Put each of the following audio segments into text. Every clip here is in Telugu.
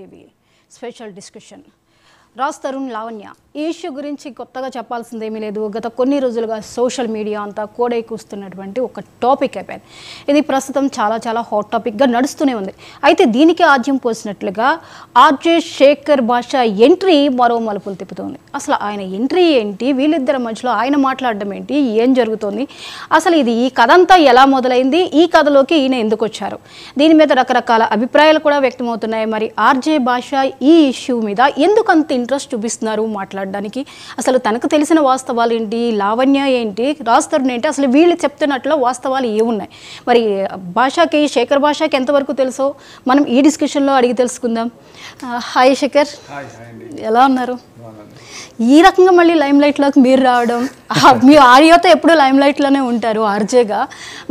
TV special discussion Raj Tarun Lavanya ఈ ఇష్యూ గురించి కొత్తగా చెప్పాల్సిందేమీ లేదు. గత కొన్ని రోజులుగా సోషల్ మీడియా అంతా కోడైకూస్తున్నటువంటి ఒక టాపిక్ అయిపోయింది. ఇది ప్రస్తుతం చాలా హాట్ టాపిక్గా నడుస్తూనే ఉంది. అయితే దీనికి ఆద్యం పోసినట్లుగా ఆర్జే శేఖర్ భాష ఎంట్రీ మరో మలుపులు తిప్పుతోంది. అసలు ఆయన ఎంట్రీ ఏంటి, వీళ్ళిద్దరి మధ్యలో ఆయన మాట్లాడడం ఏంటి, ఏం జరుగుతోంది, అసలు ఇది ఈ కథ అంతా ఎలా మొదలైంది, ఈ కథలోకి ఈయన ఎందుకు వచ్చారు, దీని మీద రకరకాల అభిప్రాయాలు కూడా వ్యక్తమవుతున్నాయి. మరి ఆర్జే భాష ఈ ఇష్యూ మీద ఎందుకంత ఇంట్రెస్ట్ చూపిస్తున్నారు మాట్లాడడానికి, అసలు తనకు తెలిసిన వాస్తవాలు ఏంటి, లావణ్య ఏంటి, రాజ్ తరుణ్ ఏంటి, అసలు వీళ్ళు చెప్తున్నట్లో వాస్తవాలు ఏమున్నాయి, మరి భాషకి శేఖర్ భాషకి ఎంతవరకు తెలుసో మనం ఈ డిస్కషన్లో అడిగి తెలుసుకుందాం. హాయ్ శేఖర్, ఎలా ఉన్నారు? ఈ రకంగా మళ్ళీ లైమ్ లైట్లోకి మీరు రావడం, మీ ఆడియోతో ఎప్పుడు లైమ్ లైట్లోనే ఉంటారు ఆర్జేగా,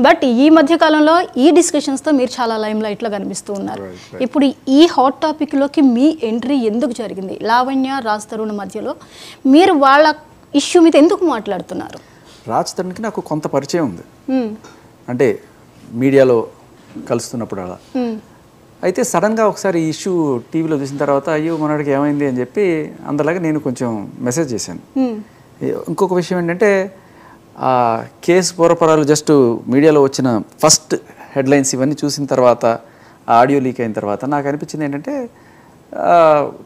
బట్ ఈ మధ్యకాలంలో ఈ డిస్కషన్స్తో మీరు చాలా లైమ్ లైట్లో కనిపిస్తూ ఉన్నారు. ఇప్పుడు ఈ హాట్ టాపిక్లోకి మీ ఎంట్రీ ఎందుకు జరిగింది? లావణ్య రాజ్ తరుణ్ మధ్యలో మీరు వాళ్ళ ఇష్యూ మీద ఎందుకు మాట్లాడుతున్నారు? రాజ్ తరుణ్కి నాకు కొంత పరిచయం ఉంది, అంటే మీడియాలో కలుస్తున్నప్పుడు అలా. అయితే సడన్గా ఒకసారి ఈ ఇష్యూ టీవీలో చూసిన తర్వాత అయ్యో మనడికి ఏమైంది అని చెప్పి అందరిలాగా నేను కొంచెం మెసేజ్ చేశాను. ఇంకొక విషయం ఏంటంటే ఆ కేసు పూర్వపరాలు జస్ట్ మీడియాలో వచ్చిన ఫస్ట్ హెడ్లైన్స్ ఇవన్నీ చూసిన తర్వాత, ఆడియో లీక్ అయిన తర్వాత నాకు అనిపించింది ఏంటంటే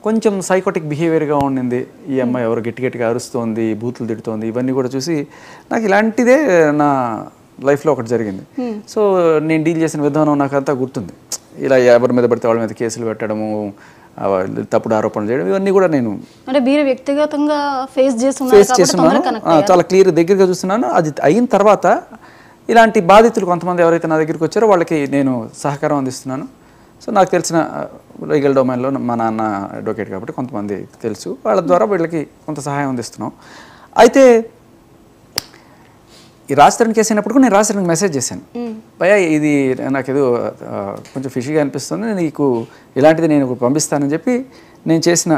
కొంచెం సైకోటిక్ బిహేవియర్గా ఉండింది ఈ అమ్మాయి, ఎవరు గట్టిగా అరుస్తోంది, బూతులు తిడుతోంది, ఇవన్నీ కూడా చూసి నాకు ఇలాంటిదే నా లైఫ్లో ఒకటి జరిగింది. సో నేను డీల్ చేసిన విధానం నాకు అంతా గుర్తుంది. ఇలా ఎవరి మీద పడితే వాళ్ళ మీద కేసులు పెట్టడము, తప్పుడు ఆరోపణలు చేయడం, ఇవన్నీ కూడా నేను అంటే మీరు వ్యక్తిగతంగా ఫేస్ చేస్తున్నాను, చాలా క్లియర్ దగ్గరగా చూస్తున్నాను. అది అయిన తర్వాత ఇలాంటి బాధితులు కొంతమంది ఎవరైతే నా దగ్గరికి వచ్చారో వాళ్ళకి నేను సహకారం అందిస్తున్నాను. సో నాకు తెలిసిన లీగల్ డొమైన్లో మా నాన్న అడ్వకేట్ కాబట్టి కొంతమంది తెలుసు, వాళ్ళ ద్వారా వీళ్ళకి కొంత సహాయం అందిస్తున్నాం. అయితే ఈ రాజ్ తరుణ్ కేసు అయినప్పుడు నేను రాజ్ తరుణ్కి మెసేజ్ చేశాను, భయ్యా ఇది నాకు ఏదో కొంచెం ఫిషీగా అనిపిస్తుంది, నీకు ఇలాంటిది నేను పంపిస్తానని చెప్పి నేను చేసిన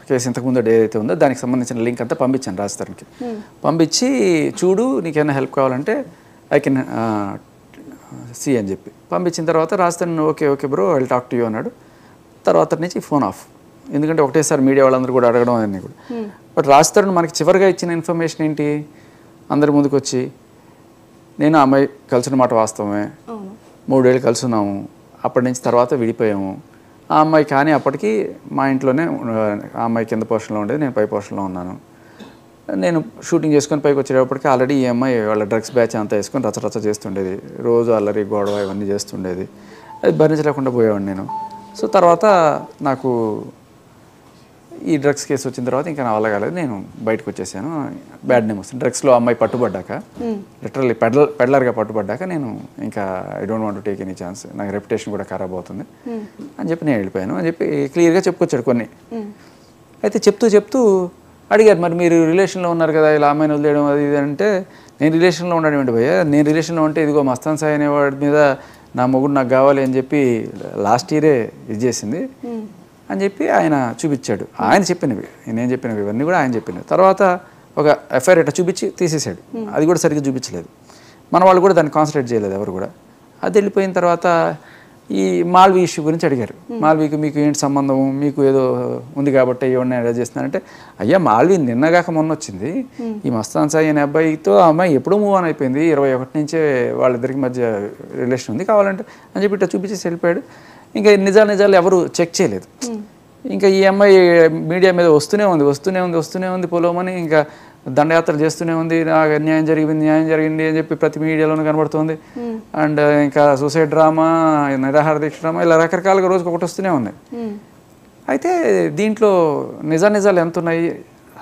కేసు ఇంతకుముందు ఏదైతే ఉందో దానికి సంబంధించిన లింక్ అంతా పంపించాను రాజ్ తరుణ్కి. పంపించి చూడు నీకేమైనా హెల్ప్ కావాలంటే ఐ కెన్ సీ అని చెప్పి పంపించిన తర్వాత Raj Tarun okay bro I will talk to you అన్నాడు. తర్వాత నుంచి ఫోన్ ఆఫ్, ఎందుకంటే ఒకటేసారి మీడియా వాళ్ళందరూ కూడా అడగడం అన్నీ కూడా. బట్ రాజ్ తరుణ్ మనకి చివరిగా ఇచ్చిన ఇన్ఫర్మేషన్ ఏంటి, అందరి ముందుకు వచ్చి నేను ఆ అమ్మాయి కలిసిన మాట వాస్తవమే, 3 ఏళ్ళు కలుసున్నాము, అప్పటి నుంచి తర్వాత విడిపోయాము. ఆ అమ్మాయి కానీ అప్పటికి మా ఇంట్లోనే, ఆ అమ్మాయి కింద పోర్షన్లో ఉండేది, నేను పై పోర్షన్లో ఉన్నాను. నేను షూటింగ్ చేసుకొని పైకి వచ్చేటప్పటికి ఆల్రెడీ ఈ అమ్మాయి వాళ్ళ డ్రగ్స్ బ్యాచ్ అంతా వేసుకొని రచ్చ చేస్తుండేది, రోజు అల్లరి గొడవ ఇవన్నీ చేస్తుండేది. అది భరించలేకుండా పోయేవాడిని నేను. సో తర్వాత నాకు ఈ డ్రగ్స్ కేసు వచ్చిన తర్వాత ఇంకా నా వల్ల కాలేదు, నేను బయటకు వచ్చేసాను. బ్యాడ్ నేమ్ వస్తుంది డ్రగ్స్లో అమ్మాయి పట్టుబడ్డాక, లిటరల్లీ పెడ్లర్గా పట్టుబడ్డాక నేను ఇంకా I don't want to take any chance, నాకు రెప్యుటేషన్ కూడా ఖరాబ్ అవుతుంది అని చెప్పి నేను వెళ్ళిపోయాను అని చెప్పి క్లియర్గా చెప్పుకొచ్చాడు కొన్ని. అయితే చెప్తూ అడిగారు, మరి మీరు రిలేషన్లో ఉన్నారు కదా, ఇలా అమ్మాయిని వదిలేయడం అది ఇది అంటే, నేను రిలేషన్లో ఉండడం ఏంటి భయ్యా, నేను రిలేషన్లో ఉంటే ఇదిగో మస్తాన్ సాయి అనేవాడి మీద నా మొగుడు నాకు కావాలి అని చెప్పి లాస్ట్ ఇయరే ఇది చేసింది అని చెప్పి ఆయన చూపించాడు. ఆయన చెప్పినవి, నేను చెప్పినవి ఇవన్నీ కూడా ఆయన చెప్పినవి. తర్వాత ఒక ఎఫ్ఐఆర్ ఇట్లా చూపించి తీసేసాడు, అది కూడా సరిగ్గా చూపించలేదు. మన వాళ్ళు కూడా దాన్ని కాన్సన్ట్రేట్ చేయలేదు ఎవరు కూడా. అది వెళ్ళిపోయిన తర్వాత ఈ మాల్వి ఇష్యూ గురించి అడిగారు. మాల్వీకి మీకు ఏంటి సంబంధం, మీకు ఏదో ఉంది కాబట్టి ఎవరిని అరెస్ట్ చేస్తున్నారంటే, అయ్యా మాల్వి నిన్నగాక మొన్న వచ్చింది, ఈ మస్తాన్ సాయి అనే అబ్బాయితో ఆ అమ్మాయి ఎప్పుడూ మూవ్ ఆన్ అయిపోయింది, 21 నుంచే వాళ్ళిద్దరికి మధ్య రిలేషన్ ఉంది కావాలంటే అని చెప్పి ఇట్లా చూపించేసి వెళ్ళిపోయాడు. ఇంకా నిజాలు ఎవరు చెక్ చేయలేదు. ఇంకా ఈ అమ్మాయి మీడియా మీద వస్తూనే ఉంది పొలమని, ఇంకా దండయాత్ర చేస్తూనే ఉంది, నాకు న్యాయం జరిగింది అని చెప్పి ప్రతి మీడియాలోనూ కనబడుతుంది. అండ్ ఇంకా సూసైడ్ డ్రామా, నిరాహార దీక్ష డ్రామా, ఇలా రకరకాలుగా రోజుకి ఒకటి వస్తూనే ఉన్నాయి. అయితే దీంట్లో నిజాలు ఎంత ఉన్నాయి,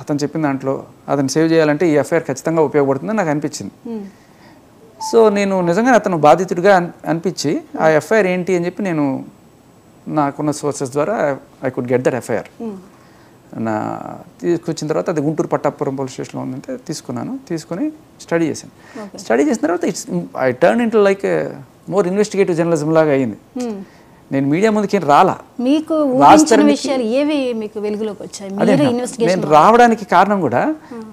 అతను చెప్పిన దాంట్లో అతను సేవ్ చేయాలంటే ఈ ఎఫ్ఐఆర్ ఖచ్చితంగా ఉపయోగపడుతుందని నాకు అనిపించింది. సో నేను నిజంగా అతను బాధితుడిగా అనిపించి ఆ ఎఫ్ఐఆర్ ఏంటి అని చెప్పి నేను నాకున్న సోర్సెస్ ద్వారా I could get that FIR. నా తీసుకొచ్చిన తర్వాత అది గుంటూరు పట్టాపురం పోలీస్ స్టేషన్లో ఉందంటే తీసుకొని స్టడీ చేశాను. స్టడీ చేసిన తర్వాత I turn into like more investigative journalism లాగా అయింది. నేను మీడియా ముందుకి రాలా, మీకు నేను రావడానికి కారణం కూడా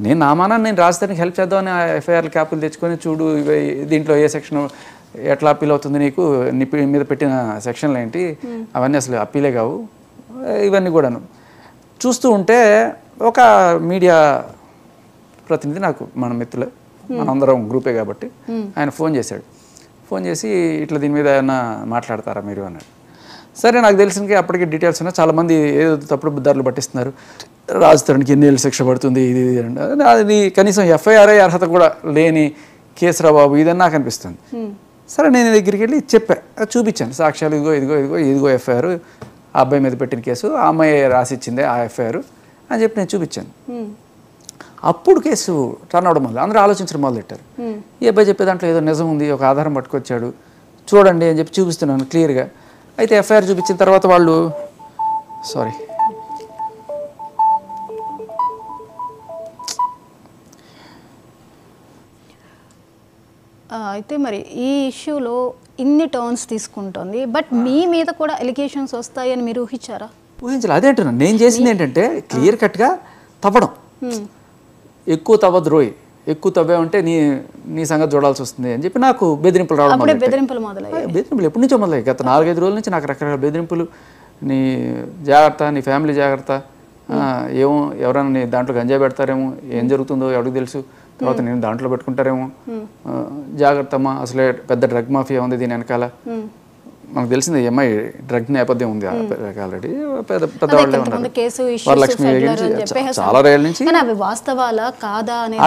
నేను నా మానాన్ని నేను రాజ్ తరుణ్కి హెల్ప్ చేద్దామని ఎఫ్ఐఆర్ క్యాపులు తెచ్చుకొని చూడు దీంట్లో ఏ సెక్షన్ ఎట్లా అప్పీల్ అవుతుంది నీకు, నీ మీద పెట్టిన సెక్షన్లు ఏంటి, అవన్నీ అసలు అప్పీలే కావు, ఇవన్నీ కూడాను చూస్తూ ఉంటే ఒక మీడియా ప్రతినిధి నాకు మన మిత్రులు మనందరం గ్రూపే కాబట్టి ఆయన ఫోన్ చేశాడు. ఫోన్ చేసి ఇట్లా దీని మీద ఏమైనా మాట్లాడతారా మీరు అన్నాడు. సరే నాకు తెలిసిన అప్పటికి డీటెయిల్స్ ఉన్నాయి, చాలామంది ఏదో తప్పుడు దారులు పట్టిస్తున్నారు, రాజ్ తరుణ్కి ఎన్ని ఏళ్ళు శిక్ష పడుతుంది ఇది అది కనీసం ఎఫ్ఐఆర్ అర్హత కూడా లేని కేసురా బాబు ఇదని నాకు అనిపిస్తుంది. సరే నేను దగ్గరికి వెళ్ళి చూపించాను సాక్ష్యాలు, ఇదిగో ఎఫ్ఐఆర్, ఆ అబ్బాయి మీద పెట్టిన కేసు, ఆ అమ్మాయి రాసిచ్చిందే ఆ ఎఫ్ఐఆర్ అని చెప్పి నేను చూపించాను. అప్పుడు కేసు టర్న్ అవడం మొదలు అందరూ ఆలోచించడం మొదలెట్టారు. ఈ అబ్బాయి చెప్పే దాంట్లో ఏదో నిజం ఉంది, ఒక ఆధారం పట్టుకొచ్చాడు చూడండి అని చెప్పి చూపిస్తున్నాను క్లియర్గా. అయితే ఎఫ్ఐఆర్ చూపించిన తర్వాత వాళ్ళు అయితే మరి ఈ ఇష్యూలో ఇన్ని టర్న్స్ తీసుకుంటుంది, బట్ మీ మీద కూడా ఎలిగేషన్స్ వస్తాయని మీరు ఊహించారా? ఊహించాలి. అదే అంటున్నాను, నేను చేసింది ఏంటంటే క్లియర్ కట్గా తవ్వడం. ఎక్కువ తవ్వద్దు రోయ్, ఎక్కువ తవ్వే ఉంటే నీ సంగతి చూడాల్సి వస్తుంది అని చెప్పి నాకు బెదిరింపులు రావడం. బెదిరింపులు ఎప్పటి నుంచో మొదలయ్యాయి. గత 4-5 రోజుల నుంచి నాకు రకరకాల బెదిరింపులు. నీ జాగ్రత్త, నీ ఫ్యామిలీ జాగ్రత్త, ఏమో ఎవరైనా నీ దాంట్లో గంజా పెడతారేమో, ఏం జరుగుతుందో ఎవరికి తెలుసు, తర్వాత నేను దాంట్లో పెట్టుకుంటారేమో, జాగ్రత్త అమ్మా, అసలే పెద్ద డ్రగ్ మాఫియా ఉంది దీని వెనకాల. మనకు తెలిసింది ఎంఐ డ్రగ్ నేపథ్యం ఉంది ఆల్రెడీ, పెద్దవాళ్ళే ఉన్నారు, వరలక్ష్మి చాలా రేళ్ళ నుంచి.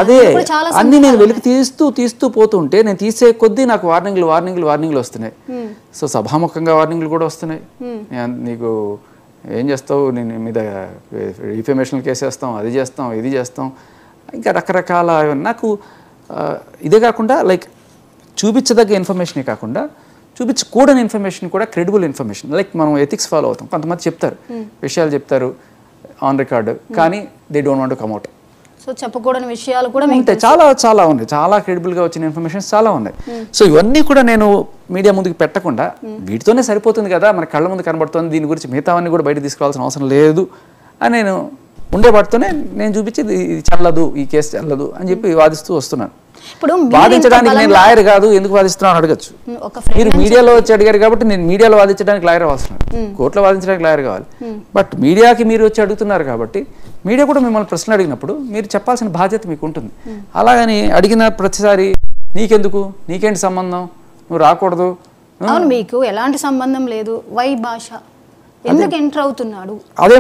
అదే అన్ని నేను వెలికి తీస్తూ పోతుంటే నేను తీసే కొద్దీ నాకు వార్నింగ్లు వస్తున్నాయి. సో సభాముఖంగా వార్నింగ్లు కూడా వస్తున్నాయి. నీకు ఏం చేస్తావు, నేను మీద డిఫమేషన్ కేసు వేస్తాం, అది చేస్తాం, ఇది చేస్తాం, ఇంకా రకరకాల. నాకు ఇదే కాకుండా లైక్ చూపించదగ్గ ఇన్ఫర్మేషనే కాకుండా చూపించకూడని ఇన్ఫర్మేషన్ కూడా క్రెడిబుల్ ఇన్ఫర్మేషన్. లైక్ మనం ఎథిక్స్ ఫాలో అవుతాం, కొంతమంది చెప్తారు విషయాలు చెప్తారు ఆన్ రికార్డు, కానీ they don't want to come out. So చెప్పకూడని విషయాలు కూడా ఉంటాయి, చాలా ఉన్నాయి, చాలా క్రెడిబుల్గా వచ్చిన ఇన్ఫర్మేషన్స్ చాలా ఉన్నాయి. సో ఇవన్నీ కూడా నేను మీడియా ముందుకు పెట్టకుండా వీటితోనే సరిపోతుంది కదా, మన కళ్ళ ముందు కనబడుతుంది, దీని గురించి మిగతావన్నీ కూడా బయట తీసుకురావాల్సిన అవసరం లేదు అని నేను ఉండేవాటితోనే నేను చూపించి ఇది చెల్లదు, ఈ కేసు చెల్లదు అని చెప్పి వాదిస్తూ వస్తున్నాను. ఇప్పుడు వాదించడానికి నేను లాయర్ కాదు, ఎందుకు వాదిస్తున్నాను అడగచ్చు. మీరు మీడియాలో వచ్చి అడిగారు కాబట్టి నేను మీడియాలో వాదించడానికి లాయర్ అవసరం, కోర్టులో వాదించడానికి లాయర్ కావాలి. బట్ మీడియాకి మీరు వచ్చి అడుగుతున్నారు కాబట్టి మీడియా కూడా మిమ్మల్ని ప్రశ్నలు అడిగినప్పుడు మీరు చెప్పాల్సిన బాధ్యత మీకు ఉంటుంది. అలాగని అడిగిన ప్రతిసారి నీకేంటి సంబంధం, నువ్వు రాకూడదు, మీకు ఎలాంటి సంబంధం లేదు, వై భాష ఎందుకు ఎంటర్ అవుతున్నాడు, అదే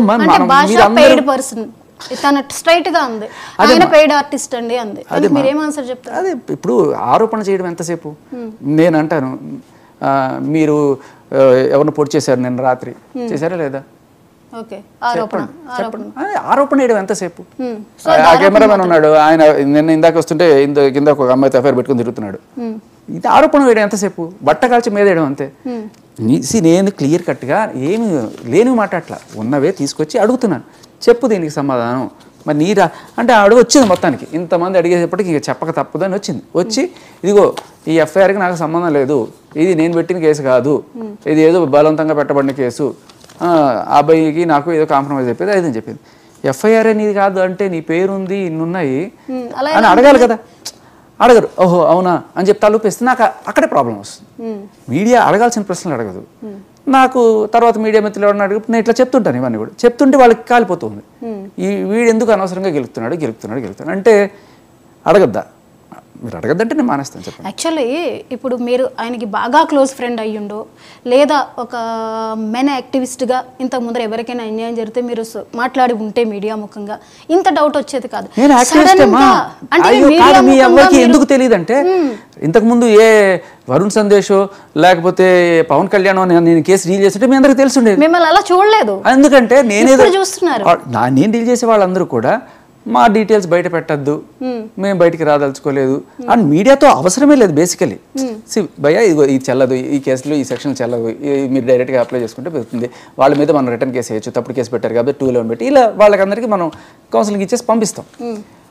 తన స్ట్రైట్ గా ఉంది, ఆయన పెయిడ్ ఆర్టిస్ట్ అండి అంది, మీరేం ఆన్సర్ చెప్తారు? అదే ఇప్పుడు ఆరోపణ చేయడం ఎంతసేపు, నేను అంటాను మీరు ఎవరిని పొడి చేశారు నిన్న రాత్రి, చేశారా లేదా, ఆరోపణ వేయడం ఎంతసేపు. ఆ కెమెరామెన్ ఉన్నాడు, ఆయన నిన్న ఇందాక వస్తుంటే కింద ఒక అమ్మాయితో అఫైర్ పెట్టుకుని తిరుగుతున్నాడు, ఇది ఆరోపణ వేయడం ఎంతసేపు, బట్ట కాల్చి మీద వేయడం అంతే. నేను క్లియర్ కట్గా ఏమి లేనివి మాట్లాడట్లా, ఉన్నవే తీసుకొచ్చి అడుగుతున్నాను, చెప్పు దీనికి సమాధానం. మరి నీరా అంటే ఆవిడ వచ్చింది మొత్తానికి, ఇంతమంది అడిగేటప్పటికి ఇక చెప్పక తప్పదని వచ్చి ఇదిగో ఈ ఎఫ్ఐఆర్కి నాకు సంబంధం లేదు, ఇది నేను పెట్టిన కేసు కాదు, ఇది ఏదో బలవంతంగా పెట్టబడిన కేసు, ఆ అబ్బాయికి నాకు ఏదో కాంప్రమైజ్ అయిపోయింది అదని చెప్పింది. ఎఫ్ఐఆర్ అనేది కాదు అంటే నీ పేరుంది ఇన్నున్నాయి అని అడగాలి కదా, అడగరు. ఓహో అవునా అని చెప్పి తలుపేస్తే నాకు అక్కడే ప్రాబ్లం వస్తుంది. మీడియా అడగాల్సిన ప్రశ్నలు అడగదు. నాకు తర్వాత మీడియా మిత్రులు ఎవరన్నా అడిగి నేను ఇట్లా చెప్తుంటాను, ఇవన్నీ కూడా చెప్తుంటే వాళ్ళకి కాలిపోతుంది, ఈ వీడు ఎందుకు అనవసరంగా గెలుపుతున్నాడు అంటే అడగద్దా, మీరు అడగద్దంటే నేను మానేస్తాను చెప్పండి. యాక్చువల్లీ ఇప్పుడు మీరు ఆయనకి బాగా క్లోజ్ ఫ్రెండ్ అయ్యుండో, లేదా ఒక మెన్ యాక్టివిస్ట్గా ఇంతకు ముందర ఎవరికైనా అన్యాయం జరిగితే మీరు మాట్లాడి ఉంటే మీడియా ముఖంగా ఇంత డౌట్ వచ్చేది కాదు. ఎందుకు తెలియదు అంటే ఇంతకుముందు ఏ వరుణ్ సందేశో లేకపోతే పవన్ కళ్యాణ్ నేను కేసు డీల్ చేస్తుంటే మీ అందరికి తెలిసి ఉండేది, మిమ్మల్ని అలా చూడలేదు. ఎందుకంటే నేనేదో చూస్తున్నారు, నేను డీల్ చేసే వాళ్ళందరూ కూడా మా డీటెయిల్స్ బయట పెట్టద్దు, మేము బయటికి రాదలుచుకోలేదు అండ్ మీడియాతో అవసరమే లేదు బేసికలీ. భయ్యా ఇదిగో ఇది చెల్లదు, ఈ కేసులో ఈ సెక్షన్ చెల్లదు, మీరు డైరెక్ట్గా అప్లై చేసుకుంటే పెడుతుంది, వాళ్ళ మీద మనం రిటర్న్ కేసు వేయచ్చు, తప్పుడు కేసు పెట్టారు కాబట్టి 211 పెట్టి ఇలా వాళ్ళకందరికీ మనం కౌన్సిలింగ్ ఇచ్చేసి పంపిస్తాం.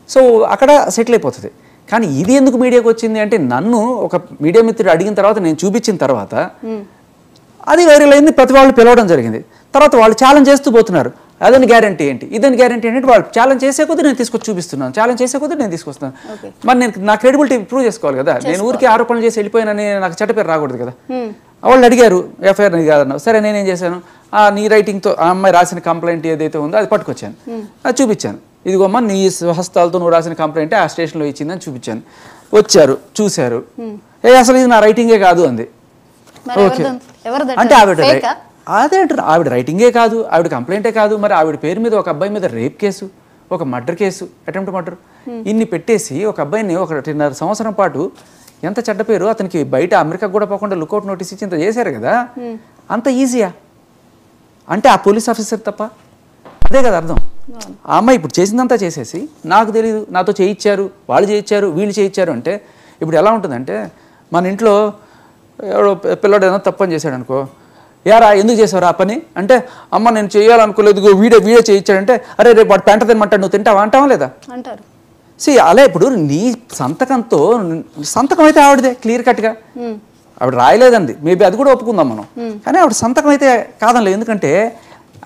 సో అక్కడ సెటిల్ అయిపోతుంది. కానీ ఇది ఎందుకు మీడియాకి వచ్చింది అంటే నన్ను ఒక మీడియా మిత్రుడు అడిగిన తర్వాత నేను చూపించిన తర్వాత అది వైరల్ అయింది, ప్రతి వాళ్ళు పిలవడం జరిగింది. తర్వాత వాళ్ళు ఛాలెంజ్ చేస్తూ పోతున్నారు, అదని గ్యారంటీ ఏంటి, ఇదని గ్యారంటీ ఏంటి, వాళ్ళు ఛాలెంజ్ చేసే కొద్దీ నేను తీసుకొచ్చి చూపిస్తున్నాను, ఛాలెంజ్ చేసే కొద్దీ నేను తీసుకొస్తాను. మరి నేను నా క్రెడిబిలిటీ ప్రూవ్ చేసుకోవాలి కదా. నేను ఊరికి ఆరోపణలు చేసి వెళ్ళిపోయినానని నాకు చెడ్డ పేరు రాకూడదు కదా. వాళ్ళు అడిగారు ఎఫ్ఐఆర్ నీది కాదన్నావు. సరే నేనేం చేశాను, నీ రైటింగ్తో ఆ అమ్మాయి రాసిన కంప్లైంట్ ఏదైతే ఉందో అది పట్టుకొచ్చాను, అది చూపించాను. ఇదిగోమ్మ నీ హస్తాలతో నువ్వు రాసిన కంప్లైంట్ ఆ స్టేషన్లో ఇచ్చిందని చూపించాను. వచ్చారు చూశారు, అసలు ఇది నా రైటింగే కాదు అంది. ఓకే అంటే ఆవిడ రైటింగే కాదు, ఆవిడ కంప్లైంటే కాదు, మరి ఆవిడ పేరు మీద ఒక అబ్బాయి మీద రేప్ కేసు, ఒక మర్డర్ కేసు, అటెంప్ట్ మర్డర్ ఇన్ని పెట్టేసి ఒక అబ్బాయిని 1.5 సంవత్సరం పాటు ఎంత చెడ్డ పేరు, అతనికి బయట అమెరికాకు కూడా పోకుండా లుకౌట్ నోటీస్ ఇచ్చి ఇంత చేశారు కదా. అంత ఈజీయా అంటే ఆ పోలీస్ ఆఫీసర్ తప్ప? అదే కదా అర్థం. ఆ అమ్మాయి ఇప్పుడు చేసిందంతా చేసేసి నాకు తెలియదు, నాతో చేయించారు, వాళ్ళు చేయించారు, వీళ్ళు చేయించారు అంటే ఇప్పుడు ఎలా ఉంటుందంటే, మన ఇంట్లో ఎవడో పిల్లడు ఏదైనా తప్పని చేశాడు అనుకో, యారా ఎందుకు చేసావు ఆ పని అంటే, అమ్మ నేను చేయాలనుకోలేదు, వీడియో చేయించాడంటే, అరే రేపు వాడు పెంట తినమంటాడు, నువ్వు తింటావా అంటావా లేదా అంటారు. అలా ఇప్పుడు నీ సంతకంతో, సంతకం అయితే ఆవిడదే క్లియర్ కట్గా, ఆవిడ రాయలేదండి, మేబీ అది కూడా ఒప్పుకుందాం మనం, కానీ ఆవిడ సంతకం అయితే కాదంలేదు. ఎందుకంటే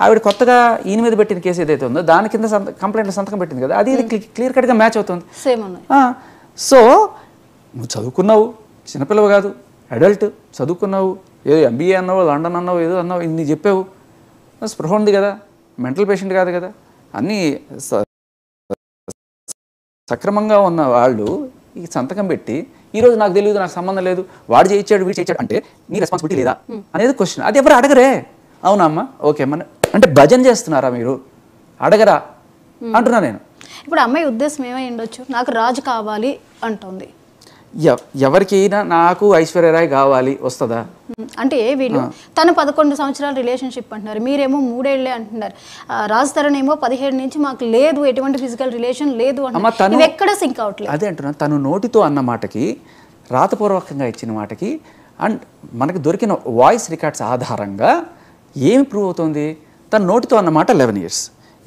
ఆవిడ కొత్తగా ఈయన మీద పెట్టిన కేసు ఏదైతే ఉందో దాని కింద కంప్లైంట్లో సంతకం పెట్టింది కదా, అది ఇది క్లియర్ కట్గా మ్యాచ్ అవుతుంది. సో నువ్వు చదువుకున్నావు, చిన్నపిల్లవు కాదు, అడల్ట్, చదువుకున్నావు, ఏదో ఎంబీఏ అన్నావు, లండన్ అన్నావు, ఏదో అన్నావు, ఇన్ని చెప్పావు, స్పృహ ఉంది కదా, మెంటల్ పేషెంట్ కాదు కదా, అన్నీ సక్రమంగా ఉన్న వాళ్ళు ఈ సంతకం పెట్టి ఈరోజు నాకు తెలియదు, నాకు సంబంధం లేదు, వాడు చేయించాడు, వీడు చేయించాడు అంటే నీ రెస్పాన్సిబిలిటీ లేదా అనేది క్వశ్చన్. అది ఎవరు అడగరే. అవునా అమ్మ, ఓకే అమ్మ అంటే భజన చేస్తున్నారా మీరు, అడగరా అంటున్నా నేను. ఇప్పుడు అమ్మాయి ఉద్దేశం ఏమై ఉండొచ్చు, నాకు రాజు కావాలి అంటుంది. ఎవరికైనా నాకు ఐశ్వర్యరాయ్ కావాలి వస్తుందా అంటే వీళ్ళు తను 11 సంవత్సరాల రిలేషన్షిప్ అంటున్నారు, మీరేమో 3 ఏళ్లే అంటున్నారు, రాజ్ తరుణ్ ఏమో 17 నుంచి మాకు లేదు, ఎటువంటి ఫిజికల్ రిలేషన్ లేదు అంటే ఎక్కడ సింక్ అవట్లేదు. అదే అంటున్నా, తను నోటితో అన్న మాటకి, రాతపూర్వకంగా ఇచ్చిన మాటకి అండ్ మనకి దొరికిన వాయిస్ రికార్డ్స్ ఆధారంగా ఏమి ప్రూవ్ అవుతుంది, తన నోటితో అన్న మాట 11 years.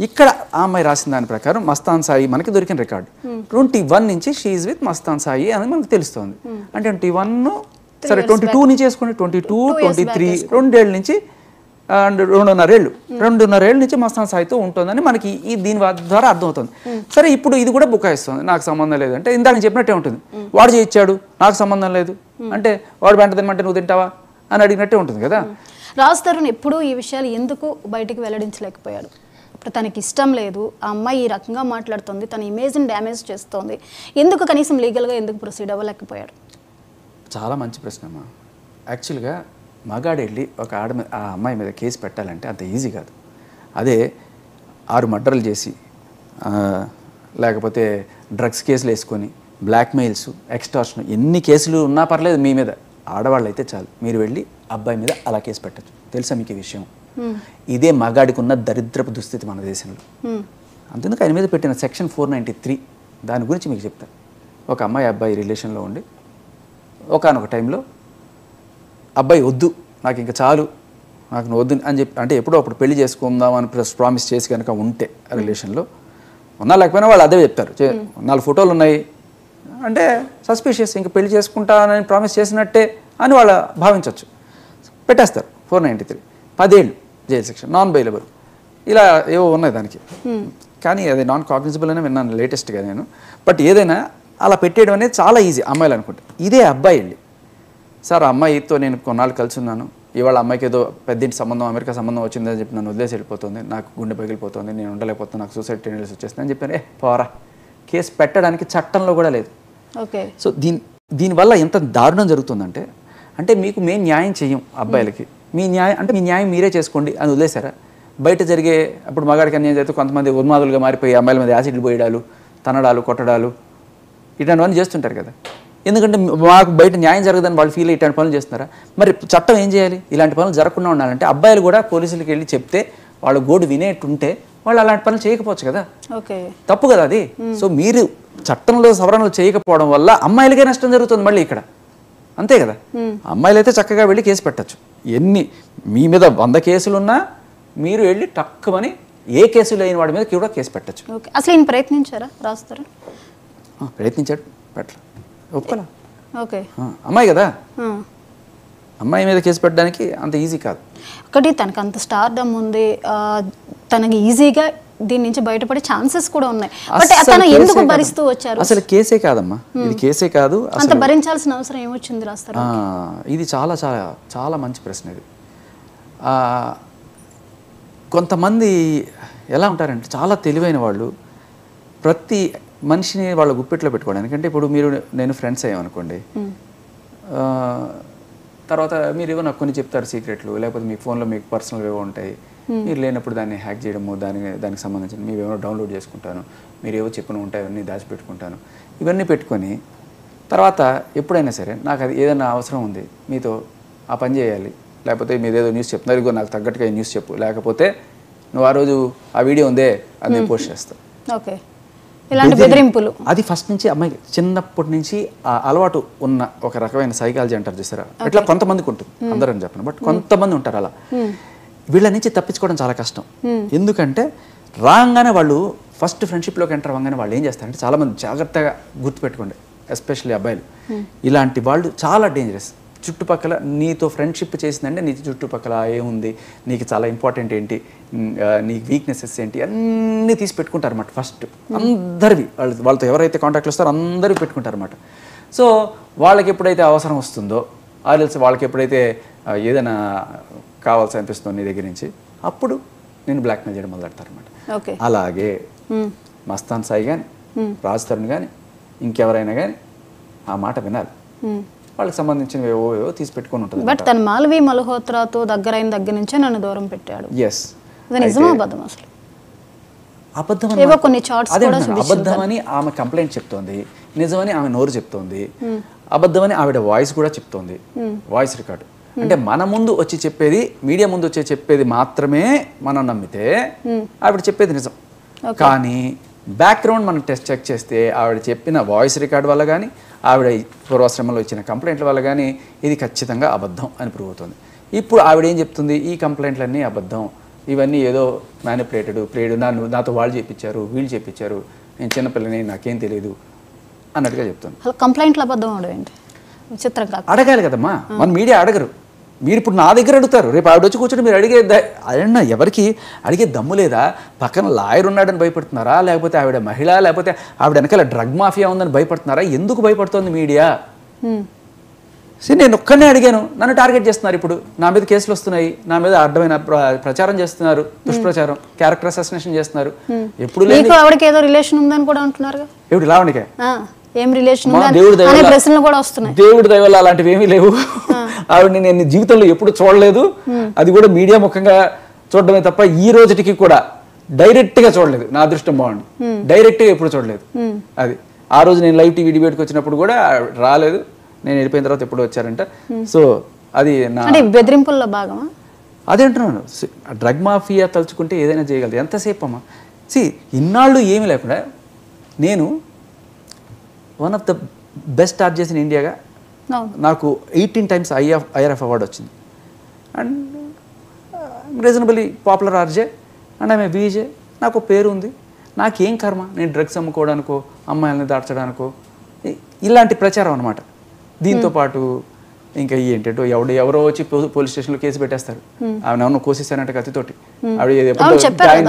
ఇక్కడ ఆ అమ్మాయి రాసిన దాని ప్రకారం మస్తాన్ సాయి మనకి దొరికిన రికార్డు 21 నుంచి షీఈ్ విత్ మస్తాన్ సాయి అని మనకు తెలుస్తుంది. అంటే 21 సరే 22 నుంచి వేసుకోండి, 22, 23 2 ఏళ్ళ నుంచి అండ్ 2.5 ఏళ్ళ నుంచి మస్తాన్ సాయితో ఉంటుందని మనకి ఈ దీని ద్వారా అర్థమవుతుంది. సరే ఇప్పుడు ఇది కూడా బుకాయిస్తుంది, నాకు సంబంధం లేదు అంటే ఇందాక చెప్పినట్టే ఉంటుంది. వాడు చేయించాడు, నాకు సంబంధం లేదు అంటే, వాడు వెంట తినమంటే నువ్వు తింటావా అని అడిగినట్టే ఉంటుంది కదా. రాజ్ తరుణ్ ఎప్పుడూ ఈ విషయాలు ఎందుకు బయటికి వెల్లడించలేకపోయాడు? ఇప్పుడు తనకి ఇష్టం లేదు, ఆ అమ్మాయి ఈ రకంగా మాట్లాడుతుంది, తన ఇమేజ్ని డ్యామేజ్ చేస్తుంది, ఎందుకు కనీసం లీగల్గా ఎందుకు ప్రొసీడ్ అవ్వలేకపోయాడు? చాలా మంచి ప్రశ్న అమ్మా. యాక్చువల్గా మగాడు వెళ్ళి ఒక ఆ అమ్మాయి మీద కేసు పెట్టాలంటే అంత ఈజీ కాదు. అదే 6 మర్డర్లు చేసి, లేకపోతే డ్రగ్స్ కేసులు వేసుకొని, బ్లాక్మెయిల్స్, ఎక్స్టార్షన్, ఎన్ని కేసులు ఉన్నా పర్లేదు మీ మీద, ఆడవాళ్ళు అయితే చాలు మీరు వెళ్ళి అబ్బాయి మీద అలా కేసు పెట్టచ్చు. తెలుసా మీకు ఈ విషయం? ఇదే మగాడికి ఉన్న దరిద్రపు దుస్థితి మన దేశంలో. అంతేందుకు ఆయన మీద పెట్టిన సెక్షన్ 493 దాని గురించి మీకు చెప్తాను. ఒక అమ్మాయి అబ్బాయి రిలేషన్లో ఉండి ఒకానొక టైంలో అబ్బాయి వద్దు, నాకు ఇంకా చాలు, నాకు వద్దు అని చెప్పి, అంటే ఎప్పుడో అప్పుడు పెళ్లి చేసుకుందాం అని ప్రామిస్ చేసి కనుక ఉంటే ఆ రిలేషన్లో ఉన్నా లేకపోయినా వాళ్ళు అదే చెప్తారు, 4 ఫోటోలు ఉన్నాయి అంటే సస్పిషియస్, ఇంకా పెళ్లి చేసుకుంటానని ప్రామిస్ చేసినట్టే అని వాళ్ళు భావించవచ్చు. పెట్టేస్తారు 493, 10 ఏళ్ళు జైలు శిక్ష, నాన్ బెయిలబుల్, ఇలా ఏవో ఉన్నాయి దానికి. కానీ అది నాన్ కాగ్నిజబుల్ అనే విన్నాను లేటెస్ట్గా నేను. బట్ ఏదైనా అలా పెట్టేయడం అనేది చాలా ఈజీ అమ్మాయిలు అనుకుంటే. ఇదే అబ్బాయి వెళ్ళి, సార్ ఆ అమ్మాయితో నేను కొన్నాళ్ళు కలిసి ఉన్నాను, ఇవాళ అమ్మాయికి ఏదో పెద్దింటి సంబంధం, అమెరికా సంబంధం వచ్చిందని చెప్పి నన్ను వదిలేసి వెళ్ళిపోతుంది, నాకు గుండె పగిలిపోతుంది, నేను ఉండలేకపోతున్నాను, నాకు సూసైడ్ టెండెన్సీ వచ్చేస్తుంది అని చెప్పాను. పోరా, కేసు పెట్టడానికి చట్టంలో కూడా లేదు. ఓకే. సో దీనివల్ల ఎంత దారుణం జరుగుతుందంటే, అంటే మీకు మేము న్యాయం చెయ్యం అబ్బాయిలకి, మీ న్యాయం మీరే చేసుకోండి అని వదిలేశారా? బయట జరిగే అప్పుడు మగాడికి అన్యాయం జరిగితే కొంతమంది ఉన్మాదులుగా మారిపోయి అమ్మాయిల మీద యాసిడ్లు పోయడాలు, తనడాలు, కొట్టడాలు ఇట్లాంటివన్నీ చేస్తుంటారు కదా. ఎందుకంటే మాకు బయట న్యాయం జరగదని వాళ్ళు ఫీల్ ఇట్లాంటి పనులు చేస్తున్నారా? మరి చట్టం ఏం చేయాలి? ఇలాంటి పనులు జరగకుండా ఉండాలంటే అబ్బాయిలు కూడా పోలీసులకి వెళ్ళి చెప్తే వాళ్ళు గోడు వినేట్టుంటే వాళ్ళు అలాంటి పనులు చేయకపోవచ్చు కదా. తప్పు కదా అది. సో మీరు చట్టంలో సవరణలు చేయకపోవడం వల్ల అమ్మాయిలకే నష్టం జరుగుతుంది మళ్ళీ ఇక్కడ, అంతే కదా. అమ్మాయిలు అయితే చక్కగా వెళ్ళి కేసు పెట్టచ్చు. మీ మీద 100 కేసులున్నా మీరు వెళ్ళి టక్కుమని ఏ కేసు లేని వాడి మీద కూడా కేసు పెట్టచ్చు. అసలు ఈయన ప్రయత్నించారా? రాస్తారు ప్రయత్నించాడు, పెట్టలే, ఒప్పుకోలే. ఓకే, అమ్మాయి కదా, అమ్మాయి మీద కేసు పెట్టడానికి అంత ఈజీ కాదు. ఒకటి తనకు అంత స్టార్డమ్ ఉంది, తనకి ఈజీగా దీని నుంచి బయటపడే ఛాన్సెస్ కూడా ఉన్నాయి. బట్ తను ఎందుకు భరిస్తూ వచ్చారు? అసలు కేసే కాదమ్మా, ఇది కేసే కాదు. అంత భరించాల్సిన అవసరం ఏమొచ్చింది రాస్తారు? ఇది చాలా చాలా చాలా మంచి ప్రశ్న ఇది. కొంతమంది ఎలా ఉంటారంటే చాలా తెలివైన వాళ్ళు ప్రతి మనిషిని వాళ్ళ గుప్పెట్లో పెట్టుకోవడానికి. అంటే ఇప్పుడు మీరు నేను ఫ్రెండ్స్ అయ్యామనుకోండి, తర్వాత మీరు ఏవో నాకు కొన్ని చెప్తారు సీక్రెట్లు, లేకపోతే మీ ఫోన్లో మీకు పర్సనల్ ఏవో ఉంటాయి, మీరు లేనప్పుడు దాన్ని హ్యాక్ చేయడము, దానికి సంబంధించిన మీరు ఏమైనా డౌన్లోడ్ చేసుకుంటాను, మీరు ఏవో చెప్పిన ఉంటాయి అవన్నీ దాచిపెట్టుకుంటాను. ఇవన్నీ పెట్టుకొని తర్వాత ఎప్పుడైనా సరే నాకు అది ఏదైనా అవసరం ఉంది, మీతో ఆ పని చేయాలి, లేకపోతే మీరు ఏదో న్యూస్ చెప్తున్నారు, ఇదిగో నాకు తగ్గట్టుగా ఈ న్యూస్ చెప్పు, లేకపోతే నువ్వు ఆ రోజు ఆ వీడియో ఉందే అది నేను పోస్ట్ చేస్తాను. ఓకే, ఇలాంటి బెదిరింపులు అది ఫస్ట్ నుంచి అమ్మాయి చిన్నప్పటి నుంచి ఆ అలవాటు ఉన్న ఒక రకమైన సైకాలజీ అంటారు చూసారా, ఇట్లా కొంతమందికి ఉంటుంది, అందరని చెప్పను, బట్ కొంతమంది ఉంటారు అలా. వీళ్ళ నుంచి తప్పించుకోవడం చాలా కష్టం. ఎందుకంటే రాగానే వాళ్ళు ఫస్ట్ ఫ్రెండ్షిప్లోకి ఎంటర్ అవ్వగానే వాళ్ళు ఏం చేస్తారంటే, చాలామంది జాగ్రత్తగా గుర్తుపెట్టుకోండి, ఎస్పెషల్లీ అబ్బాయిలు, ఇలాంటి వాళ్ళు చాలా డేంజరస్. చుట్టుపక్కల నీతో ఫ్రెండ్షిప్ చేసిందంటే నీ చుట్టుపక్కల ఏముంది, నీకు చాలా ఇంపార్టెంట్ ఏంటి, నీ వీక్నెసెస్ ఏంటి అన్నీ తీసి పెట్టుకుంటారు అన్నమాట. ఫస్ట్ అందరివి వాళ్ళతో ఎవరైతే కాంటాక్ట్లు వస్తారో అందరివి పెట్టుకుంటారు అన్నమాట. సో వాళ్ళకి ఎప్పుడైతే అవసరం వస్తుందో, ఆల్రెడీ వాళ్ళకి ఎప్పుడైతే ఏదైనా కావాల్సి అనిపిస్తుందో నీ దగ్గర నుంచి, అప్పుడు నేను బ్లాక్మెయిల్ చేయడం మొదలెడతారన్నమాట. అలాగే మస్తాన్ సాయి కానీ రాజ్ తరుణ్ కానీ ఇంకెవరైనా కానీ ఆ మాట వినాలి, వాళ్ళకి సంబంధించిన ఏవో తీసి పెట్టుకొని ఉంటుంది. బట్ తను మాల్వి మల్హోత్రాతో దగ్గరైన దగ్గర నుంచే నన్ను దూరం పెట్టాడు. ఎస్, నిజమా అబద్ధం? అసలు అబద్ధమని ఆమె కంప్లైంట్ చెప్తోంది, నిజమని ఆమె నోరు చెప్తోంది, అబద్ధమని ఆవిడ వాయిస్ కూడా చెప్తోంది, వాయిస్ రికార్డు. అంటే మన ముందు వచ్చి చెప్పేది, మీడియా ముందు వచ్చి చెప్పేది మాత్రమే మనం నమ్మితే ఆవిడ చెప్పేది నిజం. కానీ బ్యాక్గ్రౌండ్ మనం చెక్ చేస్తే ఆవిడ చెప్పిన వాయిస్ రికార్డ్ వల్ల కానీ, ఆవిడ పూర్వాశ్రమంలో ఇచ్చిన కంప్లైంట్ల వల్ల కానీ ఇది ఖచ్చితంగా అబద్ధం అని ప్రూవ్ అవుతుంది. ఇప్పుడు ఆవిడ ఏం చెప్తుంది, ఈ కంప్లైంట్లన్నీ అబద్ధం, ఇవన్నీ ఏదో మ్యానిపులేటెడ్ ప్లేడ్, నాతో వాళ్ళు చేయించారు, వీళ్ళు చేయించారు, నేను చిన్నపిల్లని నాకేం తెలియదు అన్నట్టుగా చెప్తుంది. కంప్లైంట్లు అబద్ధం అవడం విచిత్రంగా అడగాలి కదమ్మా, మన మీడియా అడగరు. మీరు ఇప్పుడు నా దగ్గర అడుగుతారు, రేపు ఆవిడ వచ్చి కూర్చొని మీరు అడిగే అదన్నా ఎవరికి అడిగే దమ్ము లేదా? పక్కన లాయర్ ఉన్నాడని భయపడుతున్నారా, లేకపోతే ఆవిడ మహిళ, లేకపోతే ఆవిడ వెనకాల డ్రగ్ మాఫియా ఉందని భయపడుతున్నారా? ఎందుకు భయపడుతోంది మీడియా? సరే, నేను ఒక్కనే అడిగాను, నన్ను టార్గెట్ చేస్తున్నారు. ఇప్పుడు నా మీద కేసులు వస్తున్నాయి, నా మీద అడ్డమైన ప్రచారం చేస్తున్నారు, దుష్ప్రచారం, క్యారెక్టర్ అసాసినేషన్ చేస్తున్నారు. ఎప్పుడు ఆవిడకి ఏదో రిలేషన్ ఉందని కూడా అంటున్నారు. ఎప్పుడు లావణికే ఏం రిలేషన్? దేవుడి దయ వల్ల అలాంటివి ఏమీ లేవు. ఆవిడని నేను జీవితంలో ఎప్పుడు చూడలేదు, అది కూడా మీడియా ముఖంగా చూడడమే తప్ప ఈ రోజుకి కూడా డైరెక్ట్ గా చూడలేదు. నా అదృష్టం బాగుంది, డైరెక్ట్ గా ఎప్పుడు చూడలేదు. అది ఆ రోజు నేను లైవ్ టీవీ డిబేట్కి వచ్చినప్పుడు కూడా రాలేదు, నేను వెళ్ళిపోయిన తర్వాత ఎప్పుడు వచ్చారంట. సో అది నా బెదిరింపుల్లో భాగమా? అదే అంటున్నాను, డ్రగ్ మాఫియా తలుచుకుంటే ఏదైనా చేయగలదు. ఎంతసేపు అమ్మా, ఇన్నాళ్ళు ఏమీ లేకుండా నేను one of the best RJs in ఇండియాగా నాకు 18 times IRF అవార్డు వచ్చింది. And reasonably popular RJ and ఆమె బీజే, నాకు పేరు ఉంది. నాకేం కర్మ, నేను డ్రగ్స్ అమ్ముకోవడానికో అమ్మాయిలని దాడ్చడానికో ఇలాంటి ప్రచారం అనమాట. దీంతోపాటు ఇంకా ఏంటంటో ఎవరో వచ్చి పోలీస్ స్టేషన్లో కేసు పెట్టేస్తారు, ఆమె ఏమన్నా కోసేసానంటే కత్తితోటి.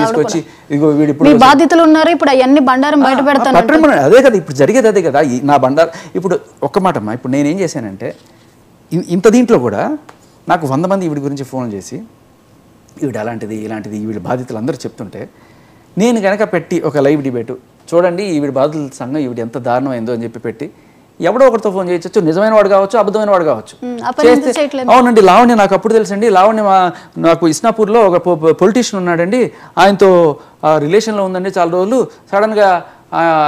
తీసుకొచ్చి ఇదిగో వీడు ఇప్పుడు బాధితులు ఉన్నారు, ఇప్పుడు అవన్నీ బండారం బయట పెడతాను. అదే కదా ఇప్పుడు జరిగేది, అదే కదా నా బండారం. ఇప్పుడు ఒక్క మాట అమ్మా, ఇప్పుడు నేనేం చేశానంటే ఇంత దీంట్లో కూడా నాకు 100 మంది ఈవిడ గురించి ఫోన్ చేసి ఈవిడ అలాంటిది ఇలాంటిది ఈవిడ బాధితులు అందరూ చెప్తుంటే, నేను కనుక పెట్టి ఒక లైవ్ డిబేటు, చూడండి ఈవిడ బాధితుల సంఘం ఈవిడ ఎంత దారుణమైందో అని చెప్పి పెట్టి, ఎవడో ఒకరితో ఫోన్ చేయొచ్చు, నిజమైన వాడు కావచ్చు, అబద్ధమైన వాడు కావచ్చు. అవునండి, లావణ్య నాకు అప్పుడు తెలుసండి, లావణ్య నాకు ఇస్నాపూర్లో ఒక పొలిటీషియన్ ఉన్నాడండి, ఆయనతో రిలేషన్లో ఉందండి చాలా రోజులు, సడన్గా